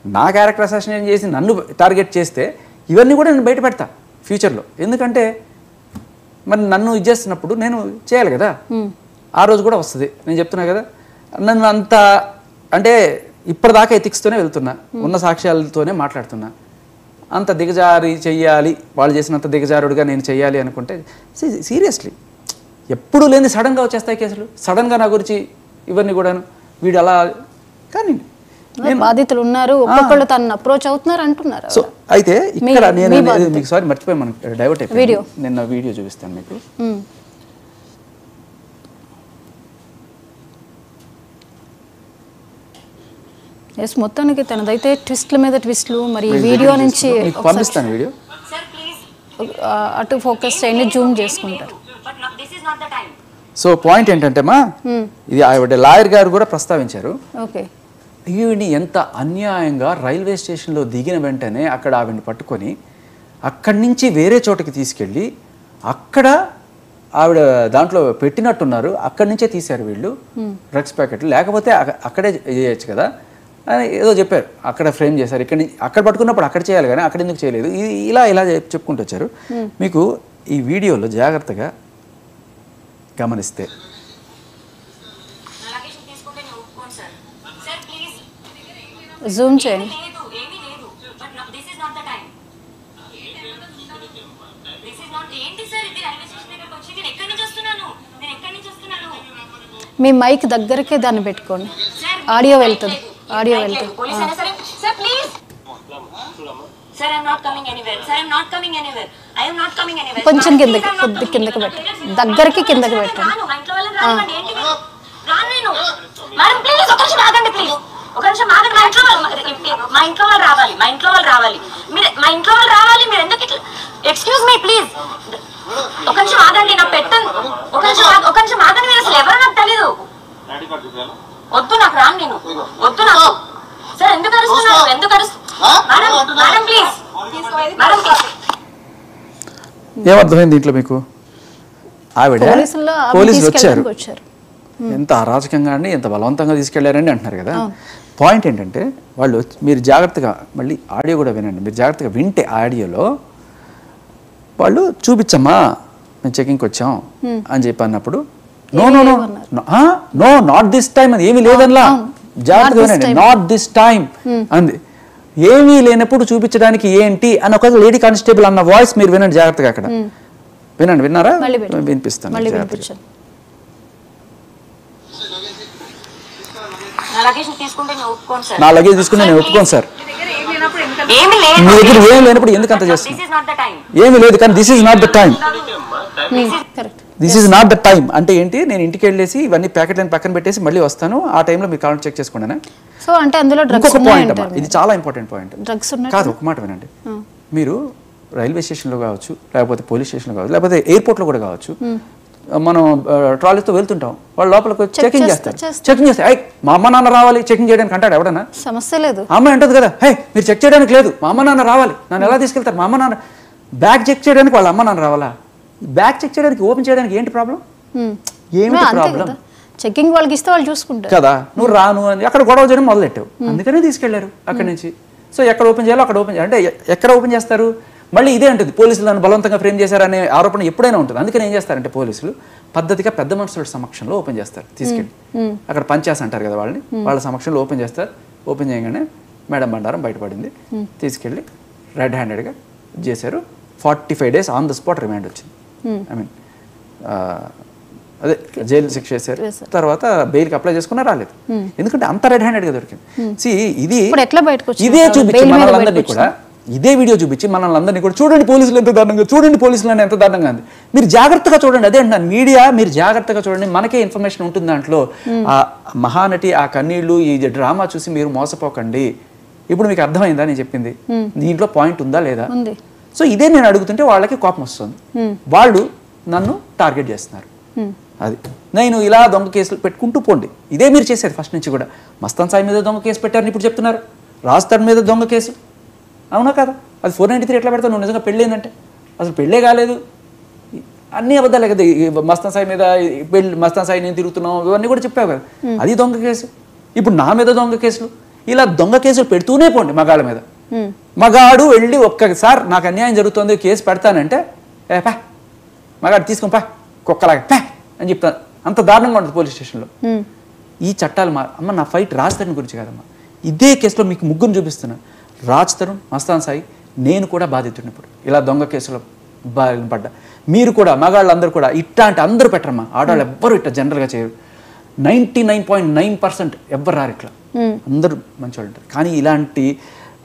నా క్యారెక్టర్ అసాసినేషన్ చేసి నన్ను టార్గెట్ చేస్తే ఇవన్నీ కూడా నేను బయట పెడతా ఫ్యూచర్లో. ఎందుకంటే మరి నన్ను ఇది చేస్తున్నప్పుడు నేను చేయాలి కదా, ఆ రోజు కూడా వస్తుంది. నేను చెప్తున్నా కదా, నన్ను అంత అంటే ఇప్పటిదాకా ఎథిక్స్తోనే వెళ్తున్నా, ఉన్న సాక్ష్యాలతోనే మాట్లాడుతున్నా. అంత దిగజారి చెయ్యాలి, వాళ్ళు చేసినంత దిగజారుడుగా నేను చెయ్యాలి అనుకుంటే సీరియస్లీ ఎప్పుడు లేని సడన్గా వచ్చేస్తాయి కేసులు. సడన్గా నా గురించి ఇవన్నీ కూడాను వీడు అలా. కానీ బాధితులు ఉన్నారు, ఒక్కొక్కళ్ళు తను అప్రోచ్ అవుతున్నారు అంటున్నారు. సో అయితే ఇక్కడ నేను మీకు సారీ మర్చిపోయి మనం డైవర్ట్ అయిపోయి నిన్న వీడియో చూపిస్తాను మీకు. ఎస్, మొత్తానికి తనదైతే ట్విస్ట్ల మీద ట్విస్ట్లు. మరి వీడియో నుంచి పంపిస్తాను వీడియో, అటు ఫోకస్ చేయండి, జూమ్ చేసుకుంటారు. సో పాయింట్ ఏంటంటే మా ఇది ఆవిడ లాయర్ గారు కూడా ప్రస్తావించారు. ఓకే, ఈవిని ఎంత అన్యాయంగా రైల్వే స్టేషన్లో దిగిన వెంటనే అక్కడ ఆవిడని పట్టుకొని అక్కడి నుంచి వేరే చోటకి తీసుకెళ్ళి అక్కడ ఆవిడ దాంట్లో పెట్టినట్టున్నారు, అక్కడి నుంచే తీశారు వీళ్ళు డ్రగ్స్ ప్యాకెట్లు. లేకపోతే అక్కడే చేయొచ్చు కదా అని ఏదో చెప్పారు. అక్కడ ఫ్రేమ్ చేశారు, అక్కడ పట్టుకున్నప్పుడు అక్కడ చేయాలి కానీ అక్కడ ఎందుకు చేయలేదు, ఇలా చెప్పుకుంటూ వచ్చారు. మీకు ఈ వీడియోలో జాగ్రత్తగా గమనిస్తే జూమ్ చేయండి. మీ మైక్ దగ్గరకే దాన్ని పెట్టుకోండి, ఆడియో వెళ్తుంది. కొంచెం కిందకి, కొద్ది కిందకి పెట్టండి, దగ్గరికి కిందకి పెట్టండి. మా ఇంట్లో వాళ్ళు రావాలి మీరు ఎందుకు ఎక్స్క్యూజ్ మీ ప్లీజ్ ఒక నిమిషం ఆగండి, నా పెట్టండి ఒక నిమిషం ఆగండి, మీరు అసలు ఎవరో నాకు తెలీదు, వద్దు నాకు రాను, నేను వద్దు నాకు. సార్ ఎందుకు అరుస్తున్నారు, మేడం ప్లీజ్, ఏమర్థమైంది దీంట్లో మీకు? ఆవిడ పోలీసులు వచ్చారు, ఎంత అరాచకంగా అండి, ఎంత బలవంతంగా తీసుకెళ్లారండి అంటున్నారు కదా. పాయింట్ ఏంటంటే వాళ్ళు మీరు జాగ్రత్తగా మళ్ళీ ఆడియో కూడా వినండి. మీరు జాగ్రత్తగా వింటే ఆడియోలో వాళ్ళు చూపించమ్మా మేము చెకింగ్కి వచ్చాం అని చెప్పి అన్నప్పుడు నో నాట్ దిస్ టైం అని ఏమీ లేదనలా. జాగ్రత్తగా వినండి, నాట్ దిస్ టైం అంది. ఏమీ లేనప్పుడు చూపించడానికి ఏంటి అని ఒక లేడీ కానిస్టేబుల్ అన్న వాయిస్ మీరు వినండి జాగ్రత్తగా అక్కడ వినండి. విన్నారా? వినిపిస్తాను. నా లగేజ్ తీసుకుంటే నేను ఒప్పుకోను సార్. నా లగేజ్ తీసుకుని నేను ఒప్పుకోను సార్. మీ దగ్గర ఏం లేనప్పుడు ఎందుకు అంత చేస్తున్నారు? ఏమీ లేదు కానీ this is not the time. This is not the time అంటే ఏంటి? నేను ఇంటికి వెళ్ళేసి ఇవన్నీ ప్యాకెట్లను పక్కన పెట్టేసి మళ్ళీ వస్తాను, ఆ టైంలో మీరు కాల్ చెక్ చేసుకున్నాను. సో అంటే అందులో ఇంకొక పాయింట్ అమ్మా, ఇది చాలా ఇంపార్టెంట్ పాయింట్. డ్రగ్స్ కాదు, ఒక మాట వినండి. మీరు రైల్వే స్టేషన్లో కావచ్చు, లేకపోతే పోలీస్ స్టేషన్లో కావచ్చు, లేకపోతే ఎయిర్పోర్ట్లో కూడా కావచ్చు, మనం ట్రాలీతో వెళ్తుంటాం, వాళ్ళు లోపలికి చెకింగ్ చేస్తారు. చెకింగ్ చేస్తే మా అమ్మ నాన్న రావాలి చెకింగ్ చేయడానికి అంటాడు ఎవడన్నా? సమస్య లేదు. అమ్మాయి అంటుంది కదా, హే మీరు చెక్ చేయడానికి లేదు, మా అమ్మ నాన్న రావాలి, నన్ను ఎలా తీసుకెళ్తారు? మా అమ్మ నాన్న బ్యాగ్ చెక్ చేయడానికి వాళ్ళ అమ్మ నాన్న రావాలా? బ్యాగ్ చెక్ చేయడానికి ఓపెన్ చేయడానికి ఏంటి ప్రాబ్లం? ఏమిటి ప్రాబ్లం? చెకింగ్ వాళ్ళకి ఇస్తే వాళ్ళు చూసుకుంటారు కదా. నువ్వు రాను అని అక్కడ గొడవ చేయడం మొదలెట్టావు, అందుకనే తీసుకెళ్లారు అక్కడి నుంచి. సో ఎక్కడ ఓపెన్ చేయాలో అక్కడ ఓపెన్ చేయాలి. అంటే ఎక్కడ ఓపెన్ చేస్తారు? మళ్ళీ ఇదే ఉంటుంది, పోలీసులు నన్ను బలవంతంగా ఫ్రేమ్ చేశారనే ఆరోపణ ఎప్పుడైనా ఉంటుంది. అందుకని ఏం చేస్తారంటే పోలీసులు పద్ధతిగా పెద్ద మనుషుల సమక్షంలో ఓపెన్ చేస్తారు, తీసుకెళ్ళి అక్కడ పంచాస్ అంటారు కదా వాళ్ళని, వాళ్ళ సమక్షంలో ఓపెన్ చేస్తారు. ఓపెన్ చేయగానే మేడం బండారం బయటపడింది, తీసుకెళ్ళి రెడ్ హ్యాండెడ్గా చేశారు. 45 days on the spot remand వచ్చింది. ఐ మీన్ అదే జైలు శిక్ష చేశారు. తర్వాత బెయిల్కి అప్లై చేసుకున్నా రాలేదు, ఎందుకంటే అంత రెడ్ హ్యాండెడ్గా దొరికింది. ఇది ఇదే చూపించి మనల్ని కూడా, ఇదే వీడియో చూపించి మనల్ని అందరినీ కూడా చూడండి పోలీసులు ఎంత దారుణంగా, చూడండి పోలీసులు ఎంత దారుణంగా ఉంది. మీరు జాగ్రత్తగా చూడండి. అదే అంటున్నాను, మీడియా మీరు జాగ్రత్తగా చూడండి, మనకే ఇన్ఫర్మేషన్ ఉంటుంది దాంట్లో. ఆ మహానటి ఆ కన్నీళ్లు ఈ డ్రామా చూసి మీరు మోసపోకండి. ఇప్పుడు మీకు అర్థమైందా నేను చెప్పింది? దీంట్లో పాయింట్ ఉందా లేదా? సో ఇదే నేను అడుగుతుంటే వాళ్ళకి కోపం వస్తుంది, వాళ్ళు నన్ను టార్గెట్ చేస్తున్నారు. అది నేను ఇలా దొంగ కేసులు పెట్టుకుంటూ పోండి. ఇదే మీరు చేసేది ఫస్ట్ నుంచి కూడా. మస్తాన్ సాయి మీద దొంగ కేసు పెట్టారని ఇప్పుడు చెప్తున్నారు, రాజ్ మీద దొంగ కేసు, అవునా కదా? అది 493 ఎట్లా పెడతావు నువ్వు? నిజంగా పెళ్ళైందంటే అసలు పెళ్ళే కాలేదు, అన్ని అబద్ధాలే కదా. మస్తాన్ సాయి మీద పెళ్ళి, మస్తాన్ సాయి నేను తిరుగుతున్నాం, ఇవన్నీ కూడా చెప్పావు కదా, అది దొంగ కేసు. ఇప్పుడు నా మీద దొంగ కేసులు, ఇలా దొంగ కేసులు పెడుతూనే పోండి మగాళ్ళ మీద. మగాడు వెళ్ళి ఒక్కసారి నాకు అన్యాయం జరుగుతుంది కేసు పెడతానంటే పా మగాడు తీసుకొని పా కుక్కలాగా పా అని చెప్తాను. అంత దారుణంగా ఉంటుంది పోలీస్ స్టేషన్లో. ఈ చట్టాలు అమ్మ నా ఫైట్ రాజ్ తరుణ్ గురించి కాదమ్మా, ఇదే కేసులో మీకు ముగ్గురు చూపిస్తున్నాను, రాజ్ తరుణ్, మస్తాన్ సాయి, నేను కూడా బాధితుడినప్పుడు ఇలా దొంగ కేసులో పడ్డా. మీరు కూడా మగాళ్ళందరూ కూడా ఇట్లాంటి అందరూ పెట్టరమ్మా, ఆడవాళ్ళు ఎవ్వరు ఇట్లా జనరల్గా చేయరు. 99.9% ఎవ్వరు రారు ఇట్లా, అందరూ మంచివాళ్ళు ఉంటారు. కానీ ఇలాంటి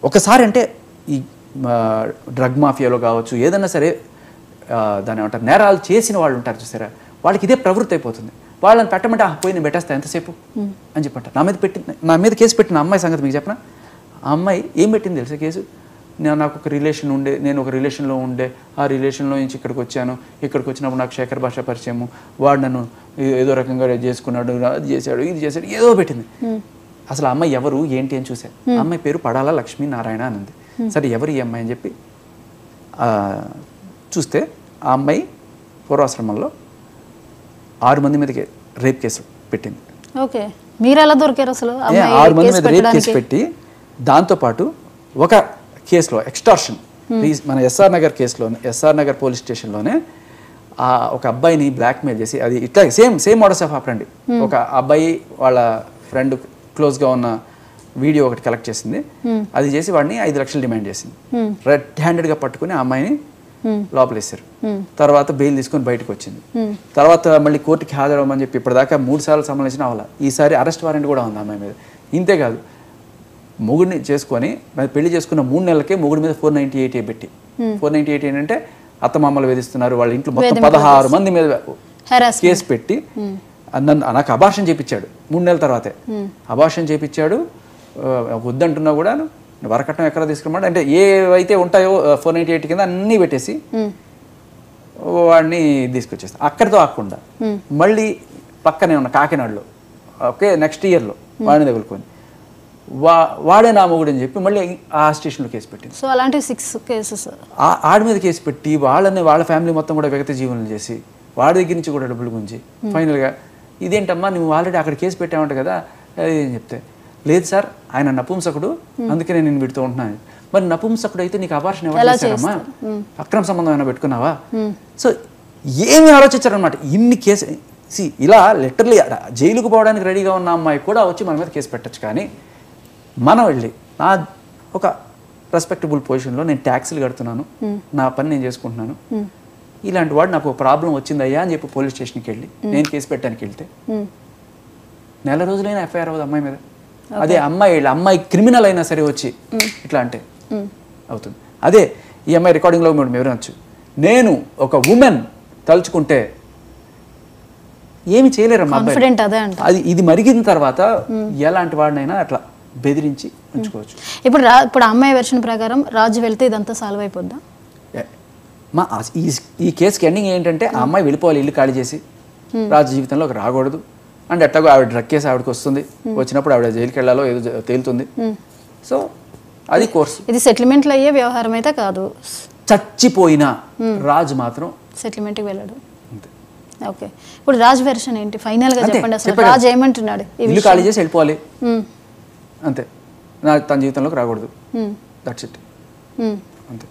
ఒకసారి అంటే ఈ డ్రగ్ మాఫియాలో కావచ్చు, ఏదైనా సరే దాని ఏమంటారు నేరాలు చేసిన వాళ్ళు ఉంటారు చూసారా, వాళ్ళకి ఇదే ప్రవృత్తి అయిపోతుంది. వాళ్ళని పెట్టమంటే పోయి నేను పెట్టేస్తా ఎంతసేపు అని చెప్పంటారు. నా మీద కేసు పెట్టిన అమ్మాయి సంగతి మీకు చెప్పనా? ఆ అమ్మాయి ఏం పెట్టింది తెలుసా కేసు? నాకు ఒక రిలేషన్ ఉండే, నేను ఒక రిలేషన్లో ఉండే, ఆ రిలేషన్లో నుంచి ఇక్కడికి వచ్చాను, ఇక్కడికి వచ్చినప్పుడు నాకు శేఖర్ భాష పరిచయము, వాడు నన్ను ఏదో రకంగా చేసుకున్నాడు, అది చేశాడు, ఇది చేశాడు, ఏదో పెట్టింది. అసలు ఆ అమ్మాయి ఎవరు ఏంటి అని చూశాను. ఆ అమ్మాయి పేరు పడాల లక్ష్మీ నారాయణ అని ఉంది. సరే ఎవరు ఈ అమ్మాయి అని చెప్పి చూస్తే ఆ అమ్మాయి పూర్వాశ్రమంలో 6 మంది మీదకి రేప్ కేసు పెట్టింది. ఓకే, మీరు ఎలా దొరికారు అసలు? 6 మంది మీద రేప్ కేసు పెట్టి దాంతోపాటు ఒక కేసులో ఎక్స్టార్షన్, మన ఎస్ఆర్ నగర్ కేసులోనే, ఎస్ఆర్ నగర్ పోలీస్ స్టేషన్లోనే ఒక అబ్బాయిని బ్లాక్మెయిల్ చేసి, అది ఇట్లా సేమ్ మోడస్ ఆఫ్ ఆపరండి. ఒక అబ్బాయి వాళ్ళ ఫ్రెండ్ క్లోజ్గా ఉన్న వీడియో ఒకటి కలెక్ట్ చేసింది, అది చేసి వాడిని 5 లక్షలు డిమాండ్ చేసింది. రెడ్ హ్యాండెడ్గా పట్టుకుని ఆ అమ్మాయిని లోపలేసారు. తర్వాత బెయిల్ తీసుకొని బయటకు వచ్చింది. తర్వాత మళ్ళీ కోర్టుకి హాజరవ్వమని చెప్పి ఇప్పటిదాకా 3 సార్లు సంబంధించిన అవ్వాలి. ఈసారి అరెస్ట్ వారెంట్ కూడా ఉంది అమ్మాయి మీద. ఇంతేకాదు, మొగుడిని చేసుకొని పెళ్లి చేసుకున్న 3 నెలలకే మొగుడి మీద 498 పెట్టి, 498 ఏంటంటే అత్తమామలు వేధిస్తున్నారు, వాళ్ళ ఇంట్లో మొత్తం 16 మంది మీద కేసు పెట్టి నన్ను నాకు అబార్షన్ చేయించాడు 3 నెలల తర్వాతే. అబార్షన్ చేయించాడు, వద్దంటున్నా కూడా వరకట్నం ఎక్కడ తీసుకున్నాడు అంటే ఏవైతే ఉంటాయో 498 కింద అన్నీ పెట్టేసి వాడిని తీసుకొచ్చేస్తాను. అక్కడితో ఆకుండా మళ్ళీ పక్కనే ఉన్న కాకినాడలో ఓకే నెక్స్ట్ ఇయర్లో వాడిని తగులుకొని వాడే నా మొగుడు అని చెప్పి మళ్ళీ ఆ స్టేషన్లో కేసు పెట్టింది. సో అలాంటి 6 కేసెస్ ఆడి మీద కేసు పెట్టి వాళ్ళ ఫ్యామిలీ మొత్తం కూడా వ్యక్తి జీవనం చేసి వాడి దగ్గర నుంచి కూడా డబ్బులు గుంచి ఫైనల్గా ఇదేంటమ్మా నువ్వు ఆల్రెడీ అక్కడ కేసు పెట్టావంట కదా అని చెప్తే, లేదు సార్ ఆయన నపుంసకుడు అందుకనే నేను వీడితో ఉంటున్నాను. మరి నపుంసకుడు అయితే నీకు అబార్షన్ ఎవరు చేశారమ్మా? అక్రమ సంబంధం ఏమైనా పెట్టుకున్నావా? సో ఏమి ఆలోచించారనమాట. ఇన్ని కేసు ఇలా లిటరలీ జైలుకు పోవడానికి రెడీగా ఉన్న అమ్మాయి కూడా వచ్చి మన మీద కేసు పెట్టచ్చు. కానీ మనం వెళ్ళి నా ఒక రెస్పెక్టబుల్ పొజిషన్లో నేను ట్యాక్సీలు కడుతున్నాను, నా పని నేను చేసుకుంటున్నాను, ఇలాంటి వాడు నాకు ప్రాబ్లం వచ్చిందయ్యా అని చెప్పి పోలీస్ స్టేషన్కి వెళ్ళి నేను కేసు పెట్టడానికి వెళ్తే నెల రోజులైనా ఎఫ్ఐఆర్ అవ్వదు అమ్మాయి మీద. అదే అమ్మాయి క్రిమినల్ అయినా సరే వచ్చి ఇట్లా అంటే అవుతుంది. అదే ఈ అమ్మాయి రికార్డింగ్లో మీరు వినొచ్చు, నేను ఒక ఉమెన్ తలుచుకుంటే ఏమి చేయలేరమ్మా అబ్బాయి. అది ఇది మరిగిన తర్వాత ఎలాంటి వాడినైనా అట్లా బెదిరించి ఉంచుకోవచ్చు. ఇప్పుడు అమ్మాయి వెర్షన్ ప్రకారం రాజు వెళ్తే ఇదంతా సాల్వ్ అయిపోద్దా? ఈ కేసుకి ఎండింగ్ ఏంటంటే ఆ అమ్మాయి వెళ్ళిపోవాలి, ఇల్లు ఖాళీ చేసి, రాజు జీవితంలోకి రాకూడదు. అండ్ ఎట్లాగో ఆవిడ డ్రగ్ కేసు ఆవిడకి వస్తుంది, వచ్చినప్పుడు ఆవిడ జైలుకి వెళ్ళాలో ఏదో తేలుతుంది. సో అది కోర్సు. ఇది సెటిల్మెంట్లో అయ్యే వ్యవహారం అయితే కాదు. చచ్చిపోయినా రాజు మాత్రం సెటిల్మెంట్కి వెళ్ళాడు. ఓకే, ఇప్పుడు రాజు వెర్షన్ ఏంటి ఫైనల్గా చెప్పండి. అసలు రాజు ఏమంటున్నాడు? ఇల్లు ఖాళీ చేసి వెళ్ళిపోవాలి అంతే, తన జీవితంలోకి రాకూడదు, దట్స్ ఇట్ అంతే.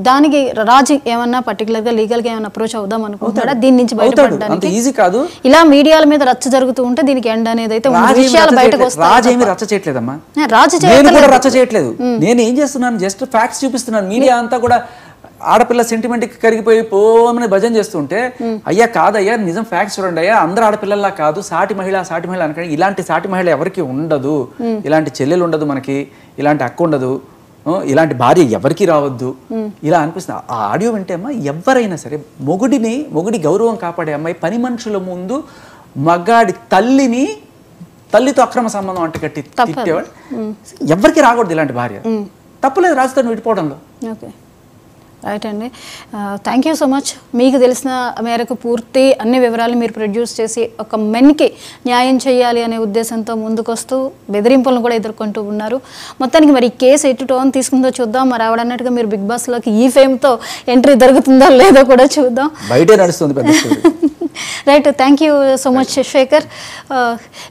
దానికి రాజు ఏమన్నా పర్టికులర్గా లీగల్గా ఏమన్నా అప్రోచ్ అవుదాం అనుకుంటాడా దీని నుంచి బయటపడడానికి? ఈజీ కాదు. ఇలా మీడియాల మీద రచ్చ జరుగుతూ ఉంటే దీనికి ఎండ్ అనేది అయితే విషయాలు బయటకు వస్తాయి. రాజు ఏమి రచ్చ చేయట్లేదమ్మా, రాజు రచ్చ చేయట్లేదు. నేను ఏం చేస్తున్నాను, జస్ట్ ఫ్యాక్ట్స్ చూపిస్తున్నాను. మీడియా అంతా కూడా ఆడపిల్ల సెంటిమెంట్కి కరిగిపోయి పోమని భజన చేస్తుంటే, అయ్యా కాదయ్యా నిజం ఫ్యాక్ట్స్ చూడండి అయ్యా, అందరు ఆడపిల్లల్లా కాదు, సాటి మహిళ అనకండి. ఇలాంటి సాటి మహిళ ఎవరికి ఉండదు, ఇలాంటి చెల్లెలు ఉండదు మనకి, ఇలాంటి అక్క ఉండదు, ఇలాంటి భార్య ఎవరికి రావద్దు ఇలా అనిపిస్తుంది. ఆ ఆడియో వింటే అమ్మా ఎవరైనా సరే మొగుడి గౌరవం కాపాడే అమ్మాయి పని మనుషుల ముందు మగాడి తల్లితో అక్రమ సంబంధం అంటకట్టి తిట్టేవాడు ఎవరికి రాకూడదు ఇలాంటి భార్య. తప్పలేదు రాజుతో విడిపోవడంలో. ఓకే, రైట్ అండి. Thank you so much. మీకు తెలిసిన మేరకు పూర్తి అన్ని వివరాలు మీరు ప్రొడ్యూస్ చేసి ఒక మెన్కి న్యాయం చేయాలి అనే ఉద్దేశంతో ముందుకొస్తూ బెదిరింపులను కూడా ఎదుర్కొంటూ ఉన్నారు. మొత్తానికి మరి ఈ కేసు ఎటు టోన్ తీసుకుందో చూద్దాం. మరి ఆవిడన్నట్టుగా మీరు బిగ్ బాస్లోకి ఈ ఫేమ్తో ఎంట్రీ దొరుకుతుందో లేదో కూడా చూద్దాం. బయటే నడుస్తుంది పెద్ద right, thank you so much Shekhar.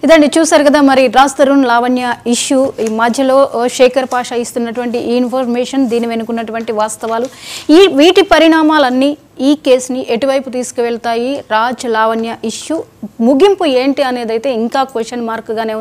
ఇదండి చూసారు కదా మరి రాజ్ తరుణ్ లావణ్య ఇష్యూ, ఈ మధ్యలో శేఖర్ పాషా ఇస్తున్నటువంటి ఈ ఇన్ఫర్మేషన్, దీని వెనుకున్నటువంటి వాస్తవాలు, వీటి పరిణామాలన్నీ ఈ కేసుని ఎటువైపు తీసుకువెళ్తాయి, రాజ్ లావణ్య ఇష్యూ ముగింపు ఏంటి అనేది అయితే ఇంకా క్వశ్చన్ మార్క్గానే